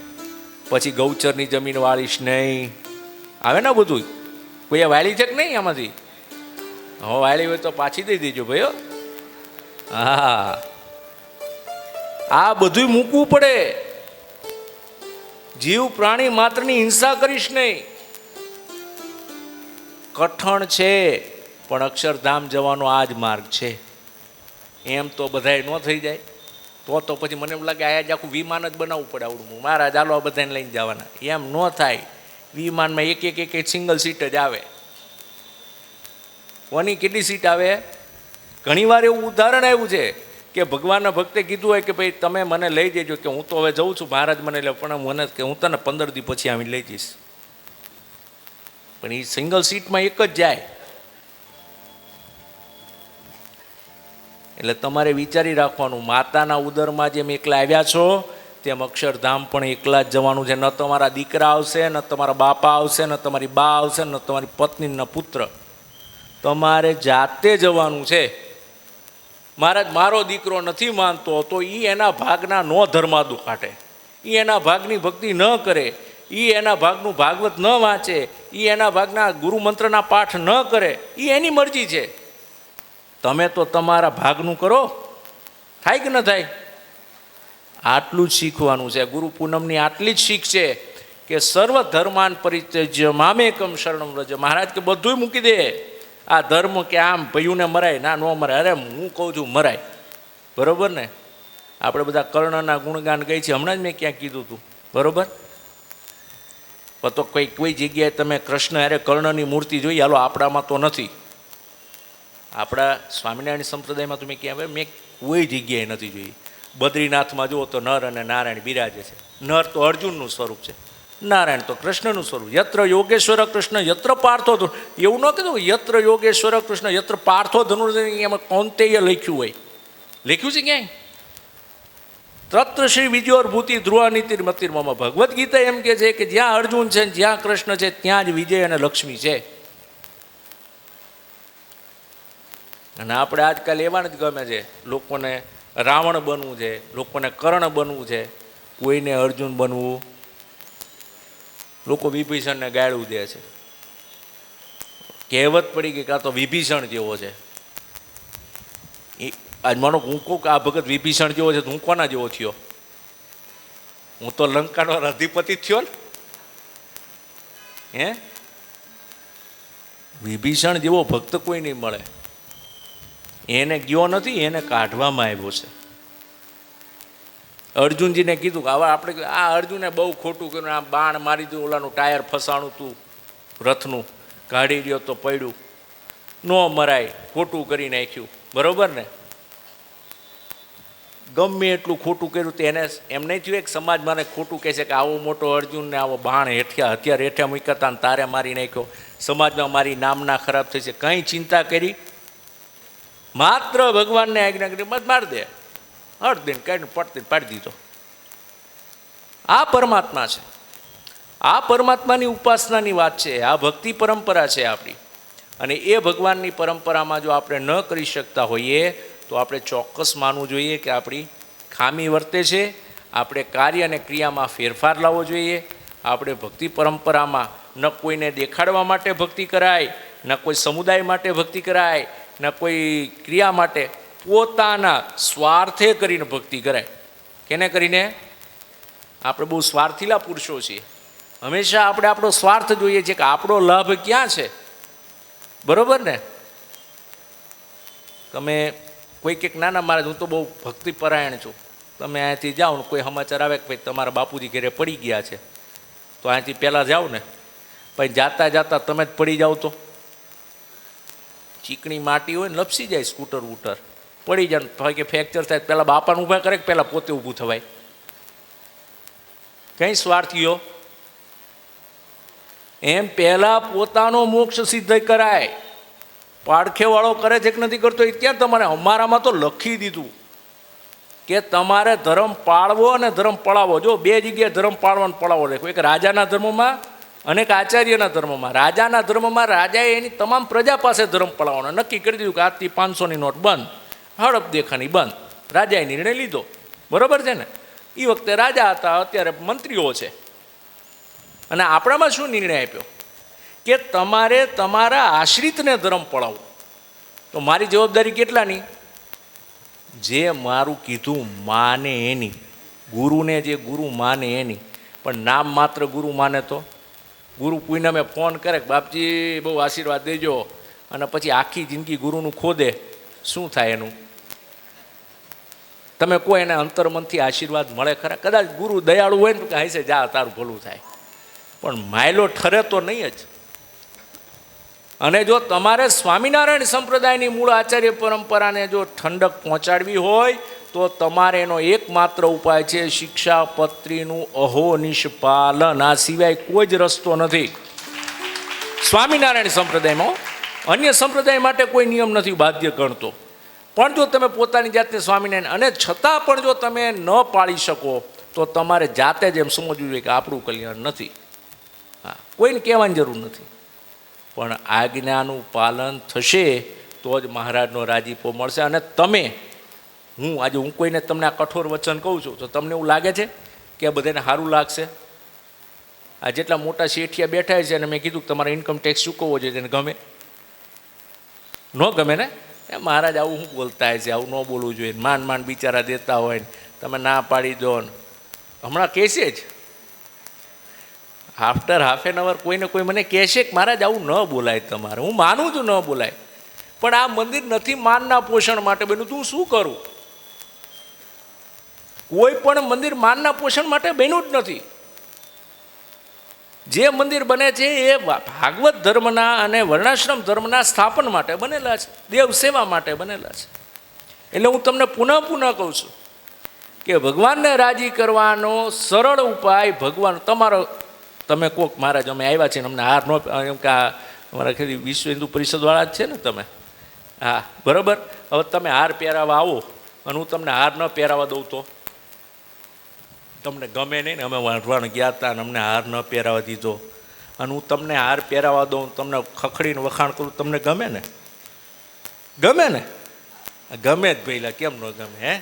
પછી ગૌચરની જમીન વાળીશ નહીં. આવે ને બધું? કોઈ વાળી છે કે નહીં આમાંથી? હવે વાળી હોય તો પાછી દઈ દેજો ભાઈઓ. હા, આ બધું મૂકવું પડે. જીવ પ્રાણી માત્રની હિંસા કરીશ નહીં. કઠણ છે, પણ અક્ષરધામ જવાનો આ જ માર્ગ છે. એમ તો બધાય ન થઈ જાય. તો પછી મને એમ લાગે આયા જ આખું વિમાન જ બનાવવું પડે આવડું. મારા ચાલો આ બધાને લઈને જવાના. એમ ન થાય. વિમાનમાં એક સિંગલ સીટ જ આવે. કોની કેટલી સીટ આવે? ઘણીવાર એવું ઉદાહરણ આવ્યું છે કે ભગવાનના ભક્તે કીધું હોય કે ભાઈ તમે મને લઈ જજો, કે હું તો હવે જઉં છું, મહારાજ મને લે, પણ મને કે હું તને 15 દી પછી આવીને લઈ જઈશ. પણ એ સિંગલ સીટમાં એક જ જાય. એટલે તમારે વિચારી રાખવાનું, માતાના ઉદરમાં જેમ એકલા આવ્યા છો તેમ અક્ષરધામ પણ એકલા જ જવાનું છે. ન તમારા દીકરા આવશે, ન તમારા બાપા આવશે, ન તમારી બા આવશે, ન તમારી પત્ની, ન પુત્ર. તમારે જાતે જવાનું છે. મહારાજ મારો દીકરો નથી માનતો તો એ એના ભાગના નો ધર્માદુ કાઢે, એ એના ભાગની ભક્તિ ન કરે, એ એના ભાગનું ભાગવત ન વાંચે, એ એના ભાગના ગુરુ મંત્રના પાઠ ન કરે, એ એની મરજી છે. તમે તો તમારા ભાગનું કરો. થાય કે ન થાય? આટલું જ શીખવાનું છે. ગુરુ પૂનમની આટલી જ શીખ છે કે સર્વ ધર્માન પરિત્યજ્ય મામેકમ શરણમ વ્રજ. મહારાજ કે બધું મૂકી દે. આ ધર્મ કે આમ ભૈયુંને મરાય, ના ન મરાય. અરે હું કહું છું મરાય. બરોબર ને? આપણે બધા કર્ણના ગુણગાન ગઈ છે, હમણાં જ મેં ક્યાંક કીધું હતું. બરોબર? તો કોઈ જગ્યાએ તમે કૃષ્ણ અરે કર્ણની મૂર્તિ જોઈ? હાલો, આપણામાં તો નથી. આપણા સ્વામિનારાયણ સંપ્રદાયમાં તમે ક્યાં? મેં કોઈ જગ્યાએ નથી જોઈ. બદ્રીનાથમાં જુઓ તો નર અને નારાયણ બિરાજે છે. નર તો અર્જુનનું સ્વરૂપ છે, નારાયણ તો કૃષ્ણનું સ્વરૂપ. યત્ર યોગેશ્વર કૃષ્ણ યત્ર પાર્થો ધનુર. એવું ન કીધું યત્ર યોગેશ્વર કૃષ્ણ યત્ર પાર્થો ધનુર. એમાં કૌંતેય લખ્યું હોય. લખ્યું છે ક્યાંય? તત્ર શ્રી વિજયોર્ભૂતિ ધ્રુવા નીતિર્મતિર્મમાં. ભગવદ્ ગીતા એમ કે છે કે જ્યાં અર્જુન છે, જ્યાં કૃષ્ણ છે, ત્યાં જ વિજય અને લક્ષ્મી છે. અને આપણે આજકાલ એવા જ ગમે છે. લોકોને રાવણ બનવું છે, લોકોને કર્ણ બનવું છે, કોઈને અર્જુન બનવું. લોકો વિભીષણને ગાળું દે છે. કહેવત પડી ગઈ કાં તો વિભીષણ જેવો છે. આજ માનો હું કહું કે આ ભગત વિભીષણ જેવો છે તો હું કોના જેવો થયો? હું તો લંકાનો અધિપતિ થયો ને. હે, વિભીષણ જેવો ભક્ત કોઈ નહીં મળે. એને ગયો નથી, એને કાઢવામાં આવ્યો છે. અર્જુનજીને કીધું કે હવે આપણે આ અર્જુને બહુ ખોટું કર્યું, આ બાણ મારી દીધું, ઓલાનું ટાયર ફસાણું તું રથનું, કાઢી રહ્યો તો પડ્યું, ન મરાય, ખોટું કરી નાખ્યું, બરોબર ને? ગમે એટલું ખોટું કર્યું તો એને એમ નહીં થયું એક સમાજમાં ખોટું કહે છે કે આવો મોટો અર્જુનને આવો બાણ હેઠ્યા હથિયાર હેઠ્યા મૂક્યા હતા ને તારે મારી નાખ્યો, સમાજમાં મારી નામના ખરાબ થઈ છે, કંઈ ચિંતા કરી? માત્ર ભગવાનને આજ્ઞા કરી બસ મારી દે, હટ દઈને કાઢીને પડતી પાડી દીધો. આ પરમાત્મા છે, આ પરમાત્માની ઉપાસનાની વાત છે, આ ભક્તિ પરંપરા છે આપણી. અને એ ભગવાનની પરંપરામાં જો આપણે ન કરી શકતા હોઈએ તો આપણે ચોક્કસ માનવું જોઈએ કે આપણી ખામી વર્તે છે. આપણે કાર્ય અને ક્રિયામાં ફેરફાર લાવવો જોઈએ. આપણે ભક્તિ પરંપરામાં ન કોઈને દેખાડવા માટે ભક્તિ કરાય, ન કોઈ સમુદાય માટે ભક્તિ કરાય, ન કોઈ ક્રિયા માટે, પોતાના સ્વાર્થે કરીને ભક્તિ કરાય. કેને કરીને? આપણે બહુ સ્વાર્થીલા પુરુષો છીએ. હંમેશા આપણે આપણો સ્વાર્થ જોઈએ છે કે આપણો લાભ ક્યાં છે, બરોબર ને? તમે કોઈ કંઈક નાના મહારાજ હું તો બહુ ભક્તિપરાયણ છું, તમે અહીંયાથી જાઓ ને કોઈ સમાચાર આવે કે ભાઈ તમારા બાપુજી ઘરે પડી ગયા છે, તો અહીંયાથી પહેલાં જાઓ ને, પછી જાતા જાતા તમે જ પડી જાઓ તો ચીકણી માટી હોય ને લપસી જાય, સ્કૂટર વૂટર પડી જાય ને કે ફ્રેક્ચર થાય, પહેલાં બાપાને ઊભા કરે કે પહેલાં પોતે ઊભું થવાય? કંઈ સ્વાર્થીઓ એમ પહેલાં પોતાનો મોક્ષ સિદ્ધ કરાય. પાડખેવાળો કરે છે કે નથી કરતો એ ત્યાં તમારે, અમારામાં તો લખી દીધું કે તમારે ધર્મ પાળવો અને ધર્મ પળાવવો. જો બે જગ્યાએ ધર્મ પાળવો અને પળાવવો રાખવો, એક રાજાના ધર્મમાં અને એક આચાર્યના ધર્મમાં. રાજાના ધર્મમાં રાજાએ એની તમામ પ્રજા પાસે ધર્મ પળાવવાનો નક્કી કરી દીધું કે આજથી 500ની નોટ બંધ, હડપ દેખાની બંધ, રાજાએ નિર્ણય લીધો, બરોબર છે ને? એ વખતે રાજા હતા, અત્યારે મંત્રીઓ છે. અને આપણામાં શું નિર્ણય આપ્યો કે તમારે તમારા આશ્રિતને ધર્મ પળાવવો. તો મારી જવાબદારી કેટલાની? જે મારું કીધું માને એની, ગુરુને જે ગુરુ માને એની. પણ નામ માત્ર ગુરુ માને તો ગુરુ પૂનમે ફોન કરે કે બાપજી બહુ આશીર્વાદ દેજો, અને પછી આખી જિંદગી ગુરુનું ખોદે, શું થાય એનું? તમે કોઈ એને અંતરમનથી આશીર્વાદ મળે ખરા? કદાચ ગુરુ દયાળુ હોય ને તો કહે છે જા તારું ભલું થાય, પણ માયલો ઠરે તો નહીં જ. અને જો તમારે સ્વામિનારાયણ સંપ્રદાયની મૂળ આચાર્ય પરંપરાને જો ઠંડક પહોંચાડવી હોય તો તમારે એનો એકમાત્ર ઉપાય છે શિક્ષાપત્રીનું અહોનિશ પાલન. આ સિવાય કોઈ જ રસ્તો નથી સ્વામિનારાયણ સંપ્રદાયમાં. અન્ય સંપ્રદાય માટે કોઈ નિયમ નથી બાધ્ય ગણતો. પણ જો તમે પોતાની જાતને સ્વામિનારાયણ, અને છતાં પણ જો તમે ન પાળી શકો તો તમારે જાતે જ એમ સમજવું જોઈએ કે આપણું કલ્યાણ નથી. હા, કોઈને કહેવાની જરૂર નથી, પણ આજ્ઞાનું પાલન થશે તો જ મહારાજનો રાજીપો મળશે. અને તમે, હું કોઈને તમને આ કઠોર વચન કહું છું તો તમને એવું લાગે છે કે આ બધાને સારું લાગશે? આ જેટલા મોટા શેઠિયા બેઠા છે અને મેં કીધું કે તમારે ઇન્કમ ટેક્સ ચૂકવવો જોઈએ, તેને ગમે? ન ગમે ને? એ મહારાજ આવું શું બોલતા છે, આવું ન બોલવું જોઈએ, માંડ બિચારા દેતા હોય ને તમે ના પાડી દો ને. હમણાં કહેશે જ આફ્ટર હાફ એન અવર કોઈને કોઈ મને કહેશે કે મહારાજ આવું ન બોલાય તમારે. હું માનું છું ન બોલાય, પણ આ મંદિર નથી માનના પોષણ માટે બન્યું. તું શું કરું? કોઈ પણ મંદિર માનના પોષણ માટે બન્યું જ નથી. જે મંદિર બને છે એ ભાગવત ધર્મના અને વર્ણાશ્રમ ધર્મના સ્થાપન માટે બનેલા છે, દેવ સેવા માટે બનેલા છે. એટલે હું તમને પુનઃ કહું છું કે ભગવાનને રાજી કરવાનો સરળ ઉપાય ભગવાન તમારો. તમે કોક મહારાજ અમે આવ્યા છીએ, અમને હાર ન, એમ કે અમારા ખેતી વિશ્વ હિન્દુ પરિષદવાળા જ છે ને તમે? હા, બરાબર. હવે તમે હાર પહેરાવા આવો અને હું તમને હાર ન પહેરાવા દઉં તો તમને ગમે નહીં ને? અમે વાંઢવાણ ગયા હતા અને અમને હાર ન પહેરાવા દીધો, અને હું તમને હાર પહેરાવા દઉં, તમને ખખડીને વખાણ કરું, તમને ગમે ને? ગમે ને? ગમે જ ભઈલા, કેમ ન ગમે? હે,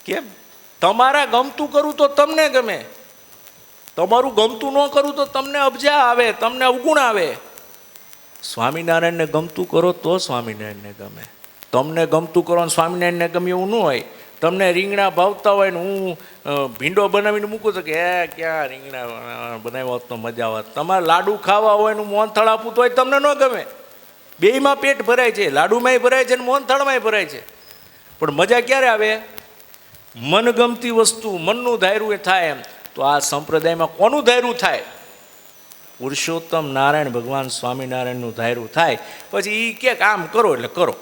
કેમ? તમારા ગમતું કરું તો તમને ગમે, તમારું ગમતું ન કરું તો તમને અબજા આવે, તમને અવગુણ આવે. સ્વામિનારાયણને ગમતું કરો તો સ્વામિનારાયણને ગમે. તમને ગમતું કરો અને સ્વામિનારાયણને ગમે એવું ન હોય. તમને રીંગણા ભાવતા હોય ને હું ભીંડો બનાવીને મૂકું તો કે હે ક્યાં રીંગણા બનાવ્યા હોત તો મજા આવત. તમારે લાડુ ખાવા હોય ને મોહનથાળ આપું તો હોય તમને ન ગમે. બેયમાં પેટ ભરાય છે, લાડુમાંય ભરાય છે ને મોહનથાળમાંય ભરાય છે. પણ મજા ક્યારે આવે? મનગમતી વસ્તુ મનનું ધાર્યું એ થાય એમ. તો આ સંપ્રદાયમાં કોનું ધાર્યું થાય? પુરુષોત્તમ નારાયણ ભગવાન સ્વામિનારાયણનું ધાર્યું થાય. પછી એ કે કામ કરો એટલે કરો.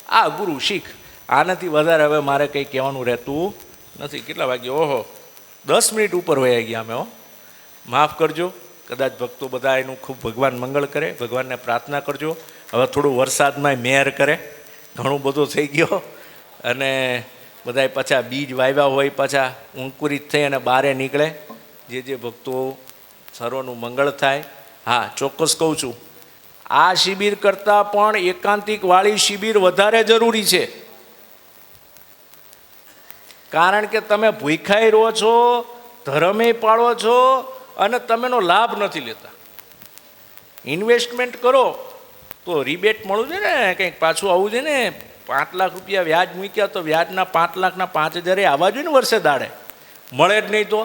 આ ગુરુ શીખ. આનાથી વધારે હવે મારે કંઈ કહેવાનું રહેતું નથી. કેટલા વાગે? ઓહો, 10 મિનિટ ઉપર વયા ગયા અમે. માફ કરજો. કદાચ ભક્તો બધા એનું ખૂબ ભગવાન મંગળ કરે. ભગવાનને પ્રાર્થના કરજો હવે થોડું વરસાદમાં મેર કરે. ઘણું બધું થઈ ગયો અને બધાય પાછા બીજ વાવ્યા હોય પાછા અંકુરિત થઈ અને બારે નીકળે. જે ભક્તો સર્વનું મંગળ થાય. હા, ચોક્કસ કહું છું, આ શિબિર કરતાં પણ એકાંતિકવાળી શિબિર વધારે જરૂરી છે. કારણ કે તમે ભૂખાઈ રહો છો, ધર્મે પાળો છો અને તમે એનો લાભ નથી લેતા. ઇન્વેસ્ટમેન્ટ કરો તો રિબેટ મળવું છે ને, કંઈક પાછું આવવું છે ને. 5 લાખ રૂપિયા વ્યાજ મૂક્યા તો વ્યાજના 5 લાખના 5,000 આવવા જોઈએ ને વર્ષે દાડે. મળે જ નહીં તો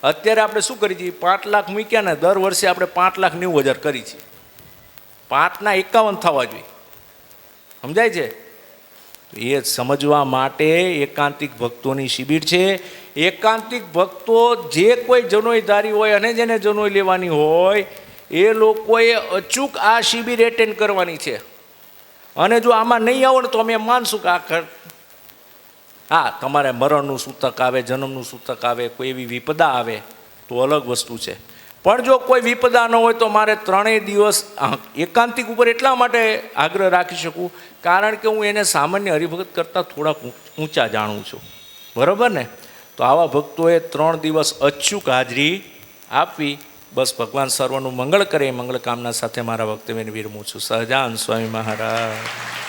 અત્યારે આપણે શું કરી છીએ? 5 લાખ મૂક્યા ને દર વર્ષે આપણે 5,90,000 કરી છીએ. 5 ના 51 થવા જોઈએ. સમજાય છે? એ સમજવા માટે એકાંતિક ભક્તોની શિબિર છે. એકાંતિક ભક્તો જે કોઈ જનોઈધારી હોય અને જેને જનોઈ લેવાની હોય એ લોકોએ અચૂક આ શિબિર એટેન્ડ કરવાની છે. અને જો આમાં નહીં આવો ને તો અમે માનશું કે હા, તમારે મરણનું સૂતક આવે, જન્મનું સૂતક આવે, કોઈ એવી વિપદા આવે તો અલગ વસ્તુ છે. પણ જો કોઈ વિપદા ન હોય તો મારે 3 દિવસ એકાંતિક ઉપર એટલા માટે આગ્રહ રાખી શકું કારણ કે હું એને સામાન્ય હરિભગત કરતાં થોડાક ઊંચા જાણું છું. બરાબર ને? તો આવા ભક્તોએ 3 દિવસ અચૂક હાજરી આપવી. બસ ભગવાન સર્વનું મંગળ કરે. મંગળ કામના સાથે મારા વક્તવ્યને વિરમું છું. સહજાનંદ સ્વામી મહારાજ.